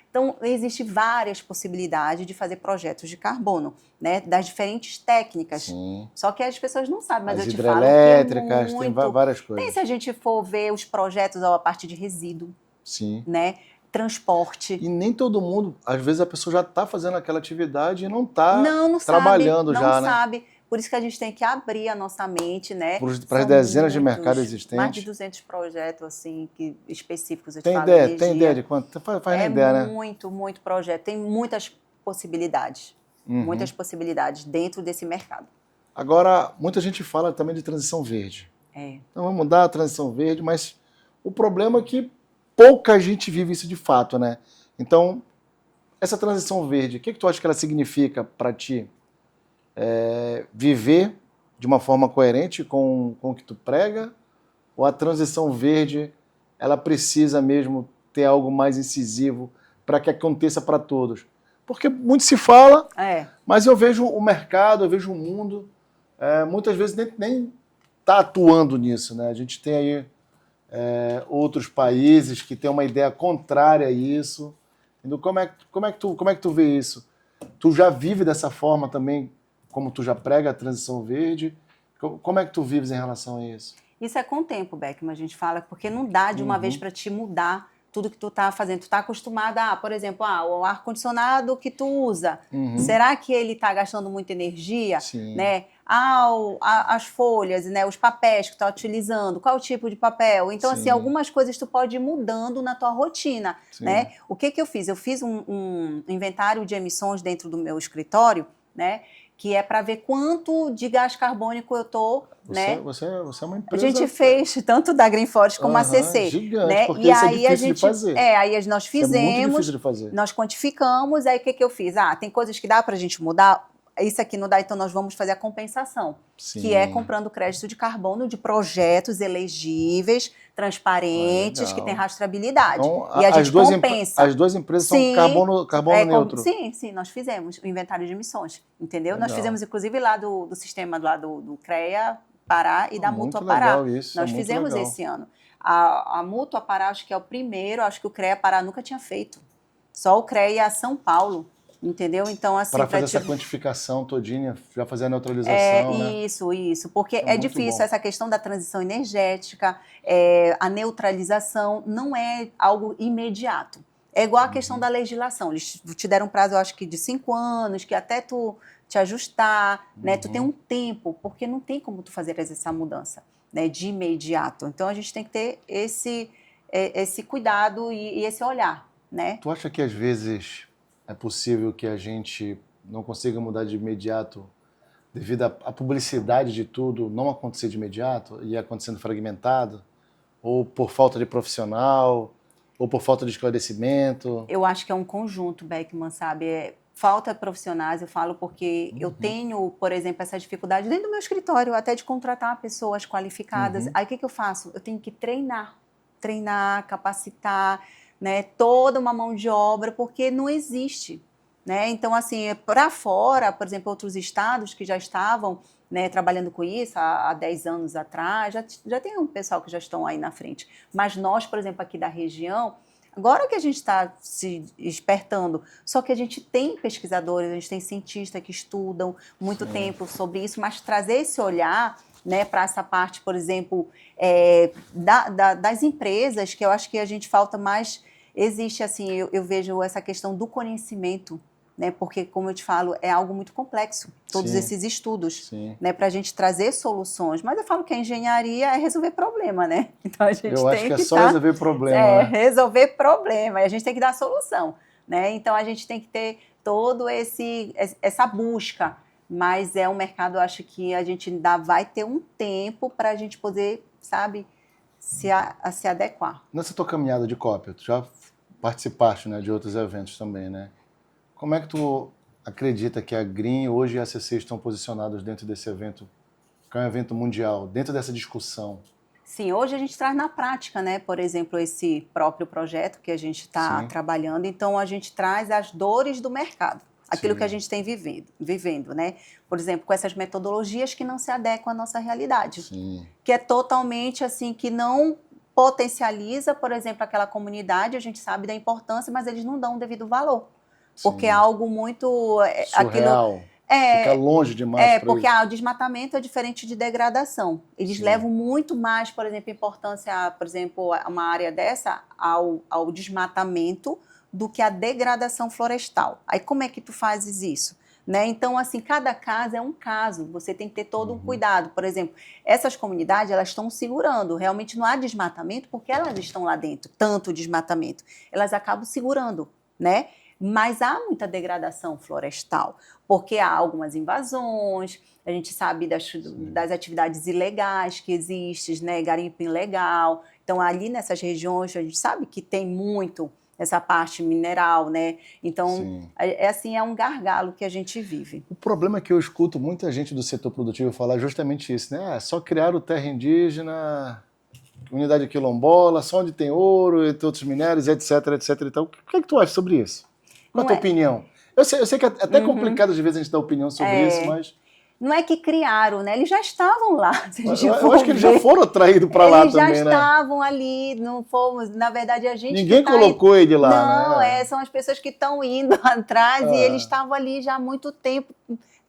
Então, existe várias possibilidades de fazer projetos de carbono, né? Das diferentes técnicas. Sim. Só que as pessoas não sabem, mas as eu te falo que hidrelétricas, tem várias coisas. Tem, se a gente for ver os projetos a partir de resíduo, Sim. né? Transporte. E nem todo mundo, às vezes a pessoa já está fazendo aquela atividade e não está trabalhando já, não né? sabe. Por isso que a gente tem que abrir a nossa mente, né? Para as dezenas de mercados existentes. Mais de 200 projetos, assim, específicos. Tem ideia de quanto? Faz ideia, né? Muito projeto. Tem muitas possibilidades. Muitas possibilidades dentro desse mercado. Agora, muita gente fala também de transição verde. Então vamos mudar a transição verde, mas o problema é que pouca gente vive isso de fato, né? Então, essa transição verde, o que tu acha que ela significa para ti? Viver de uma forma coerente com o que tu prega? Ou a transição verde, ela precisa mesmo ter algo mais incisivo para que aconteça para todos? Porque muito se fala, mas eu vejo o mercado, eu vejo o mundo, muitas vezes nem está atuando nisso, né? A gente tem aí outros países que têm uma ideia contrária a isso. Então, como é que tu vê isso? Tu já vive dessa forma também, como tu já prega a transição verde? Como é que tu vives em relação a isso? Isso é com o tempo, Beckman, a gente fala, porque não dá de uma vez para te mudar tudo que tu tá fazendo. Tu tá acostumada por exemplo, o ar-condicionado que tu usa, será que ele tá gastando muita energia? Sim. Né? As folhas, né? Os papéis que tu tá utilizando, qual tipo de papel? Então, assim, algumas coisas tu pode ir mudando na tua rotina, né? O que eu fiz? Eu fiz um inventário de emissões dentro do meu escritório, né? Que é para ver quanto de gás carbônico eu tô, né? Você é uma empresa... A gente fez tanto da Green Forest como a CC. Gigante, né? porque E isso aí é difícil de fazer. Aí nós fizemos, é muito difícil de fazer. Nós quantificamos, aí o que eu fiz? Tem coisas que dá para a gente mudar, isso aqui não dá, então nós vamos fazer a compensação, que é comprando crédito de carbono de projetos elegíveis, transparentes, que tem rastreabilidade. Então, e a gente compensa. As duas empresas são carbono neutro. Sim, nós fizemos o inventário de emissões, entendeu? Legal. Nós fizemos, inclusive, lá do sistema lá do CREA Pará e da Mútua Pará. Nós fizemos esse ano. A Mútua Pará, acho que é o primeiro, acho que o CREA Pará nunca tinha feito. Só o CREA São Paulo. Entendeu? Então, assim. Para fazer essa quantificação todinha, já fazer a neutralização. Né? Isso. Porque é difícil essa questão da transição energética, a neutralização não é algo imediato. É igual a questão da legislação. Eles te deram um prazo, eu acho que de 5 anos, que até tu te ajustar, né? Tu tem um tempo, porque não tem como tu fazer essa mudança, né? De imediato. Então, a gente tem que ter esse cuidado e esse olhar, né? Tu acha que às vezes é possível que a gente não consiga mudar de imediato devido à publicidade de tudo não acontecer de imediato e acontecendo fragmentado? Ou por falta de profissional? Ou por falta de esclarecimento? Eu acho que é um conjunto, Beckman, sabe? Falta profissionais, eu falo porque eu tenho, por exemplo, essa dificuldade dentro do meu escritório, até de contratar pessoas qualificadas. Aí o que eu faço? Eu tenho que treinar, capacitar, né, toda uma mão de obra, porque não existe, né? Então, assim, para fora, por exemplo, outros estados que já estavam, né, trabalhando com isso há 10 anos atrás, já tem um pessoal que já estão aí na frente. Mas nós, por exemplo, aqui da região, Agora que a gente está se despertando, só que a gente tem pesquisadores, a gente tem cientistas que estudam muito tempo sobre isso, mas trazer esse olhar, né, para essa parte, por exemplo, das empresas, que eu acho que a gente falta mais, existe assim, eu vejo essa questão do conhecimento, né, porque, como eu te falo, é algo muito complexo, todos esses estudos, né, para a gente trazer soluções. Mas eu falo que a engenharia é resolver problema, né? Então a gente eu acho que é só resolver problema. né? Resolver problema, e a gente tem que dar solução, né? Então a gente tem que ter todo essa busca, mas é um mercado, eu acho que a gente ainda vai ter um tempo para a gente poder, sabe, se adequar. Nessa tua caminhada de cópia, tu já participaste, né, de outros eventos também, né? Como é que tu acredita que a Green hoje e a ACC estão posicionados dentro desse evento, que é um evento mundial, dentro dessa discussão? Sim, hoje a gente traz na prática, né? Por exemplo, esse próprio projeto que a gente está trabalhando. Então, a gente traz as dores do mercado, aquilo que a gente tem vivendo, né? Por exemplo, com essas metodologias que não se adequam à nossa realidade, que é totalmente assim, que não potencializa, por exemplo, aquela comunidade. A gente sabe da importância, mas eles não dão o devido valor. Porque é algo muito... surreal. Fica longe demais. Porque o desmatamento é diferente de degradação. Eles levam muito mais, por exemplo, importância, por exemplo, uma área dessa ao desmatamento do que a degradação florestal. Aí como é que tu fazes isso? Né? Então, assim, cada caso é um caso. Você tem que ter todo um cuidado. Por exemplo, essas comunidades, elas estão segurando. Realmente não há desmatamento porque elas estão lá dentro. Tanto desmatamento. Elas acabam segurando, né? Mas há muita degradação florestal, porque há algumas invasões, a gente sabe das atividades ilegais que existem, né, garimpo ilegal. Então, ali nessas regiões, a gente sabe que tem muito essa parte mineral, né? Então, é um gargalo que a gente vive. O problema é que eu escuto muita gente do setor produtivo falar justamente isso, né? Só criar o terra indígena, unidade quilombola, só onde tem ouro, entre outros minérios, etc, etc. Então, o que é que tu acha sobre isso? Qual a tua opinião? Eu sei que é até complicado às vezes a gente dar opinião sobre isso, mas... Não é que criaram, né? Eles já estavam lá. Eu acho que eles já foram atraídos para lá também, né? Eles já estavam ali, não fomos... Na verdade, a gente... Ninguém colocou ele lá, não, né? São as pessoas que estão indo atrás e eles estavam ali já há muito tempo,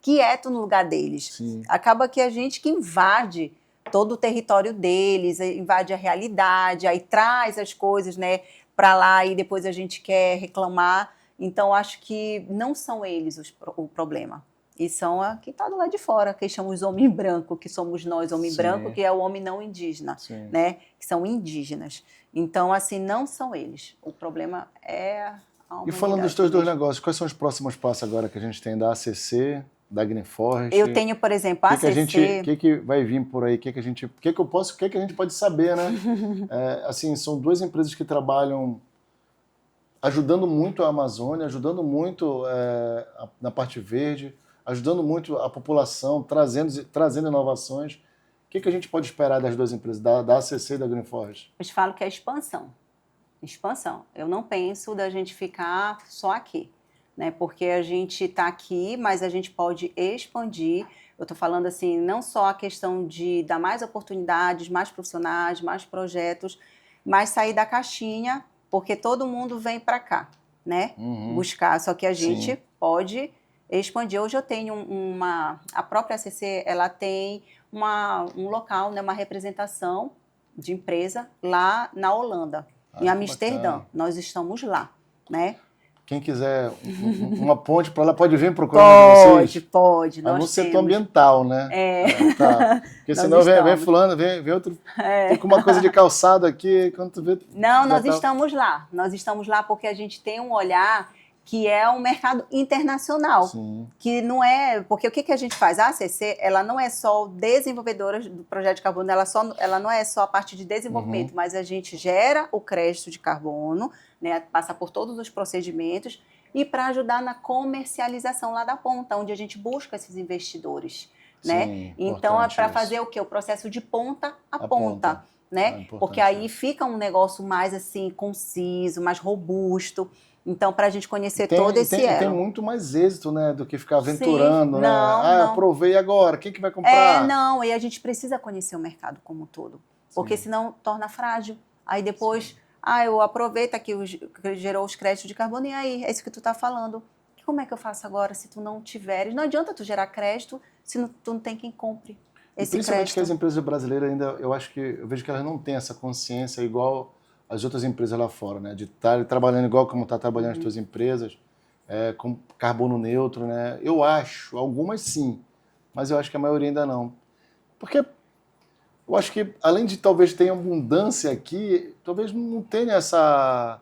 quieto no lugar deles. Acaba que a gente que invade todo o território deles, invade a realidade, aí traz as coisas, né, para lá e depois a gente quer reclamar. Então, acho que não são eles o problema. E são a que está do lado de fora, que chamam os homens brancos, que somos nós, homem branco, que é o homem não indígena, né? Que são indígenas. Então, assim, não são eles. O problema é a humanidade. E falando dos teus dois negócios, quais são os próximos passos agora que a gente tem da ACC, da Green Forest? Eu tenho, por exemplo, a ACC... O que vai vir por aí? O que a gente pode saber, né? Assim, são duas empresas que trabalham ajudando muito a Amazônia, ajudando muito na parte verde, ajudando muito a população, trazendo inovações. O que a gente pode esperar das duas empresas, da ACC e da Green Forest? Eu te falo que é expansão. Expansão. Eu não penso da gente ficar só aqui, né? Porque a gente está aqui, mas a gente pode expandir. Eu estou falando assim, não só a questão de dar mais oportunidades, mais profissionais, mais projetos, mas sair da caixinha, porque todo mundo vem para cá, né? Buscar, só que a gente pode expandir. Hoje eu tenho a própria ACC, ela tem um local, né, uma representação de empresa lá na Holanda, em Amsterdã. Bacana. Nós estamos lá, né? Quem quiser uma ponte para lá, pode vir procurar vocês? Pode. No setor ambiental, né? Tá. Porque senão vem fulano, vem outro. Tem uma coisa de calçado aqui, quando tu vê... Não, nós estamos lá. Nós estamos lá porque a gente tem um olhar que é um mercado internacional. Que não é... Porque o que a gente faz? A ACC, ela não é só desenvolvedora do projeto de carbono, ela não é só a parte de desenvolvimento, mas a gente gera o crédito de carbono, né, passa por todos os procedimentos e para ajudar na comercialização lá da ponta, onde a gente busca esses investidores, né? Então, é para fazer o quê? O processo de ponta a ponta, né? Porque aí fica um negócio mais assim, conciso, mais robusto. Então, para a gente conhecer todo esse elo. Tem muito mais êxito, né, do que ficar aventurando, né? Aprovei agora, quem que vai comprar? E a gente precisa conhecer o mercado como um todo, porque senão torna frágil. Aí depois eu aproveito aqui, gerou os créditos de carbono, e aí, é isso que tu tá falando. Como é que eu faço agora se tu não tiveres? Não adianta tu gerar crédito se tu não tem quem compre esse principalmente crédito. que as empresas brasileiras ainda, eu vejo que elas não têm essa consciência igual as outras empresas lá fora, né? De estar trabalhando igual como está trabalhando as tuas empresas, com carbono neutro, né? Eu acho, algumas sim, mas eu acho que a maioria ainda não. Porque eu acho que, além de talvez tenha abundância aqui, talvez não tenha essa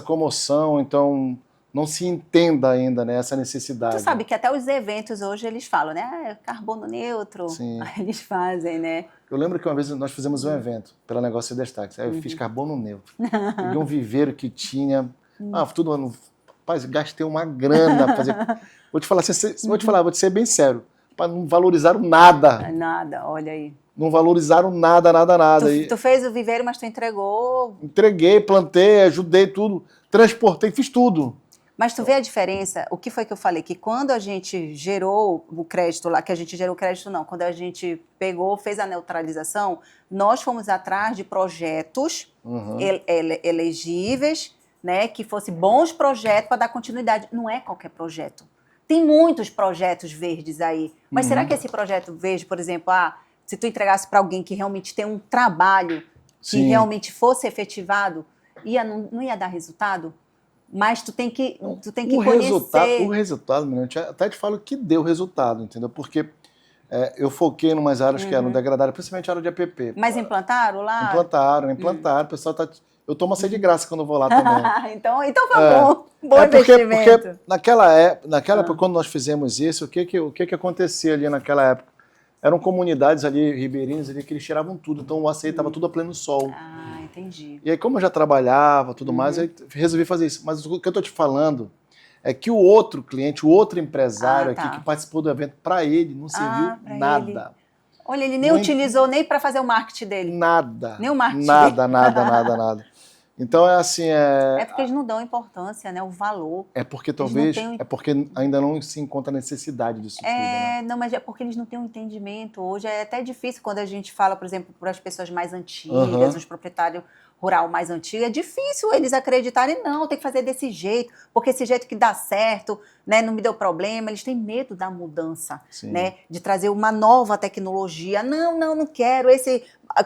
comoção, então não se entenda ainda, né, essa necessidade. Tu sabe que até os eventos hoje eles falam, né? Carbono neutro. Sim. Aí eles fazem, né? Eu lembro que uma vez nós fizemos um evento pela Negócio e Destaques. Aí eu fiz carbono neutro. Peguei um viveiro que tinha. Tudo. Rapaz, gastei uma grana pra fazer. Vou te falar, vou te ser bem sério. Não valorizaram nada. Nada, olha aí. Não valorizaram nada. Tu fez o viveiro, mas tu entregou. Entreguei, plantei, ajudei tudo, transportei, fiz tudo. Mas tu vê a diferença? O que foi que eu falei? Que quando a gente gerou o crédito lá, quando a gente pegou, fez a neutralização, nós fomos atrás de projetos elegíveis, né, que fossem bons projetos para dar continuidade. Não é qualquer projeto. Tem muitos projetos verdes aí. Mas será que esse projeto verde, por exemplo, se tu entregasse para alguém que realmente tem um trabalho que realmente fosse efetivado, não ia dar resultado? Mas tu tem que conhecer. O resultado, até te falo que deu resultado, entendeu? Porque eu foquei em umas áreas que eram degradadas, principalmente a área de APP. Mas implantaram lá? Implantaram. O pessoal tá... Eu tomo açaí de graça quando eu vou lá também. então foi bom. Bom investimento. Porque naquela época, quando nós fizemos isso, o que acontecia ali naquela época? Eram comunidades ali, ribeirinhas ali, que eles tiravam tudo. Então o açaí estava tudo a pleno sol. Entendi. E aí, como eu já trabalhava tudo mais, eu resolvi fazer isso. Mas o que eu estou te falando é que o outro cliente, o outro empresário aqui que participou do evento, para ele não serviu nada. Ele. Olha, ele nem utilizou nem para fazer o marketing dele. Nada. Nem o marketing dele. Nada. Então é assim... É porque eles não dão importância, né? O valor. É porque talvez... É porque ainda não se encontra a necessidade disso tudo, né? Não, mas é porque eles não têm um entendimento. Hoje é até difícil quando a gente fala, por exemplo, para as pessoas mais antigas, os proprietários rural mais antigo, é difícil eles acreditarem, não, tem que fazer desse jeito, porque esse jeito que dá certo, né, não me deu problema. Eles têm medo da mudança, né, de trazer uma nova tecnologia. Não quero,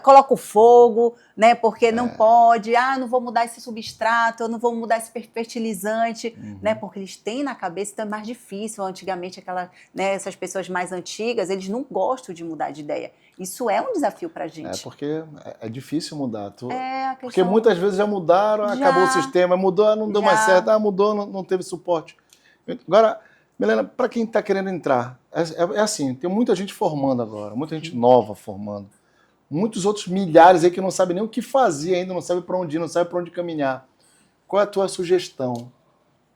coloca o fogo, né, porque não pode, não vou mudar esse substrato, eu não vou mudar esse fertilizante, né, porque eles têm na cabeça, então é mais difícil. Antigamente, essas pessoas mais antigas, eles não gostam de mudar de ideia. Isso é um desafio pra gente. Porque é difícil mudar. Porque muitas vezes já mudaram, acabou o sistema, mudou, não deu mais certo, mudou, não teve suporte. Agora, Milena, para quem está querendo entrar, é assim, tem muita gente formando agora, muita gente nova formando. Muitos outros milhares aí que não sabem nem o que fazer ainda, não sabem para onde ir, não sabem para onde caminhar. Qual é a tua sugestão?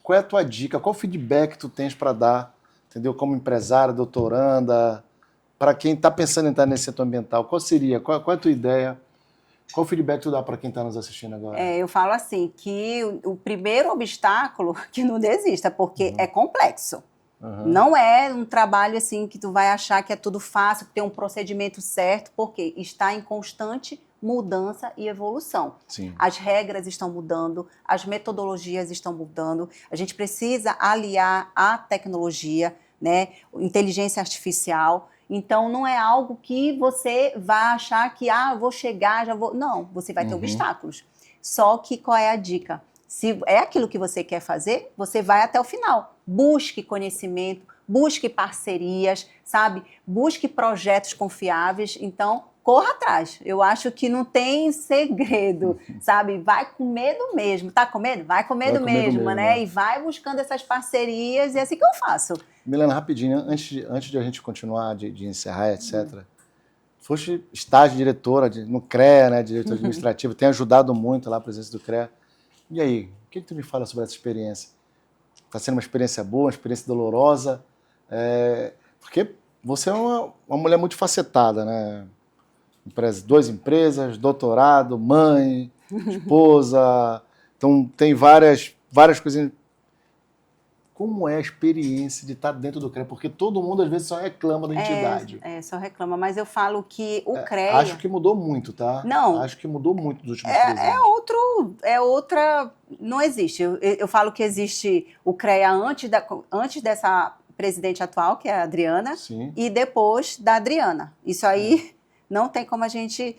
Qual é a tua dica? Qual feedback tu tens para dar, entendeu? Como empresária, doutoranda, para quem está pensando em entrar nesse setor ambiental, qual seria? Qual é a tua ideia? Qual feedback tu dá para quem está nos assistindo agora? Eu falo assim, que o primeiro obstáculo, que não desista, porque é complexo. Não é um trabalho assim que tu vai achar que é tudo fácil, que tem um procedimento certo, porque está em constante mudança e evolução. Sim. As regras estão mudando, as metodologias estão mudando, a gente precisa aliar a tecnologia, né, inteligência artificial. Então, não é algo que você vai achar que, eu vou chegar, já vou... Não, você vai ter obstáculos. Só que qual é a dica? Se é aquilo que você quer fazer, você vai até o final. Busque conhecimento, busque parcerias, sabe? Busque projetos confiáveis. Então, corra atrás. Eu acho que não tem segredo, sabe? Vai com medo mesmo. Tá com medo? Vai com medo mesmo, né? E vai buscando essas parcerias, e é assim que eu faço. Milena, rapidinho, antes de a gente continuar, de encerrar, etc., foste estágio diretora no CREA, né, diretor administrativo, tem ajudado muito lá a presença do CREA. E aí, o que tu me fala sobre essa experiência? Está sendo uma experiência boa, uma experiência dolorosa? Porque você é uma mulher multifacetada, né? 2 empresas, doutorado, mãe, esposa, então tem várias coisas. como é a experiência de estar dentro do CREA? Porque todo mundo, às vezes, só reclama da entidade. Só reclama. Mas eu falo que o CREA... Acho que mudou muito, tá? Não. Acho que mudou muito nos últimos 3 anos. Outra... Não existe. Eu falo que existe o CREA antes dessa presidente atual, que é a Adriana, Sim. E depois da Adriana. Isso aí não tem como a gente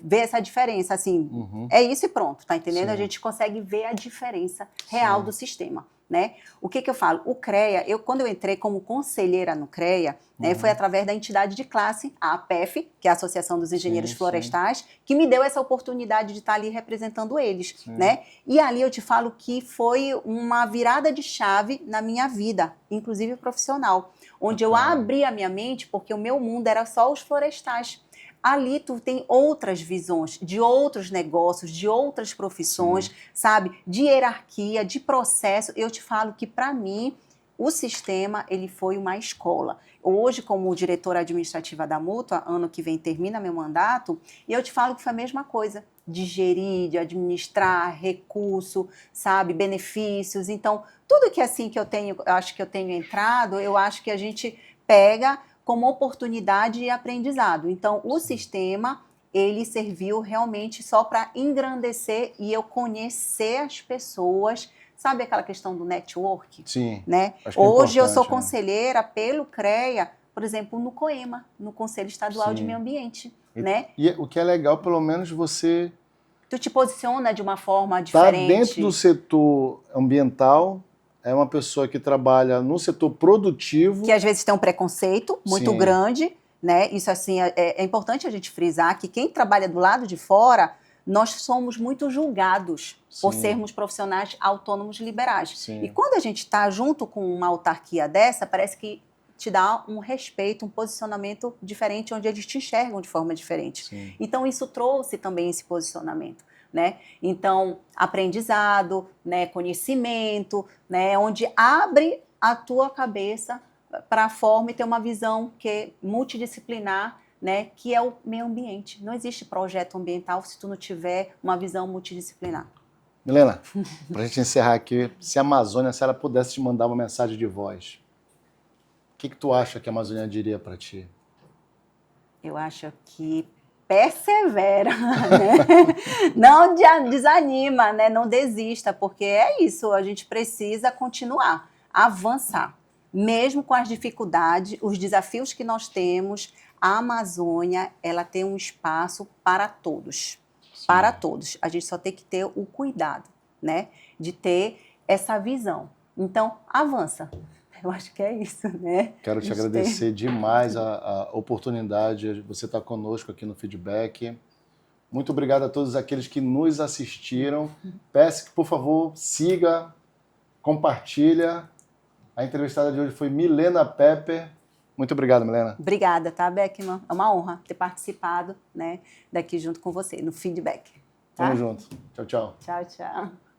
ver essa diferença. Assim, é isso e pronto, tá entendendo? Sim. A gente consegue ver a diferença real do sistema. Né? O que eu falo? O CREA, quando eu entrei como conselheira no CREA, né, foi através da entidade de classe, a APEF, que é a Associação dos Engenheiros Florestais, que me deu essa oportunidade de estar ali representando eles. Né? E ali eu te falo que foi uma virada de chave na minha vida, inclusive profissional, onde eu abri a minha mente, porque o meu mundo era só os florestais. Ali tu tem outras visões de outros negócios, de outras profissões, sabe? De hierarquia, de processo. Eu te falo que, para mim, o sistema ele foi uma escola. Hoje, como diretora administrativa da Mútua, ano que vem termina meu mandato, e eu te falo que foi a mesma coisa. De gerir, de administrar, recurso, sabe? Benefícios. Então, tudo que assim que eu acho que eu tenho entrado, eu acho que a gente pega como oportunidade e aprendizado. Então, o sistema, ele serviu realmente só para engrandecer e eu conhecer as pessoas. Sabe aquela questão do network? Sim. Né? Hoje eu sou conselheira pelo CREA, por exemplo, no COEMA, no Conselho Estadual de Meio Ambiente. Né? E o que é legal, pelo menos você... Tu te posiciona de uma forma diferente. Tá dentro do setor ambiental... É uma pessoa que trabalha no setor produtivo. Que às vezes tem um preconceito muito grande, né? Isso assim é importante a gente frisar que quem trabalha do lado de fora, nós somos muito julgados por sermos profissionais autônomos liberais. E quando a gente está junto com uma autarquia dessa, parece que te dá um respeito, um posicionamento diferente, onde eles te enxergam de forma diferente. Então isso trouxe também esse posicionamento. Né? Então, aprendizado, né? Conhecimento, né? Onde abre a tua cabeça para a forma e ter uma visão que é multidisciplinar, né? Que é o meio ambiente. Não existe projeto ambiental se tu não tiver uma visão multidisciplinar. Milena, para a gente encerrar aqui, se a Amazônia, se ela pudesse te mandar uma mensagem de voz, o que tu acha que a Amazônia diria para ti? Eu acho que persevera, né? Não desanima, né? Não desista, porque é isso, a gente precisa continuar, avançar. Mesmo com as dificuldades, os desafios que nós temos, a Amazônia, ela tem um espaço para todos. Para todos. A gente só tem que ter o cuidado, né? De ter essa visão. Então, avança. Eu acho que é isso, né? Quero te agradecer demais a oportunidade de você estar conosco aqui no Feedback. Muito obrigado a todos aqueles que nos assistiram. Peço que, por favor, siga, compartilha. A entrevistada de hoje foi Milena Pepper. Muito obrigado, Milena. Obrigada, tá, Beckman? É uma honra ter participado, né, daqui junto com você, no Feedback. Tá? Tamo junto. Tchau, tchau. Tchau, tchau.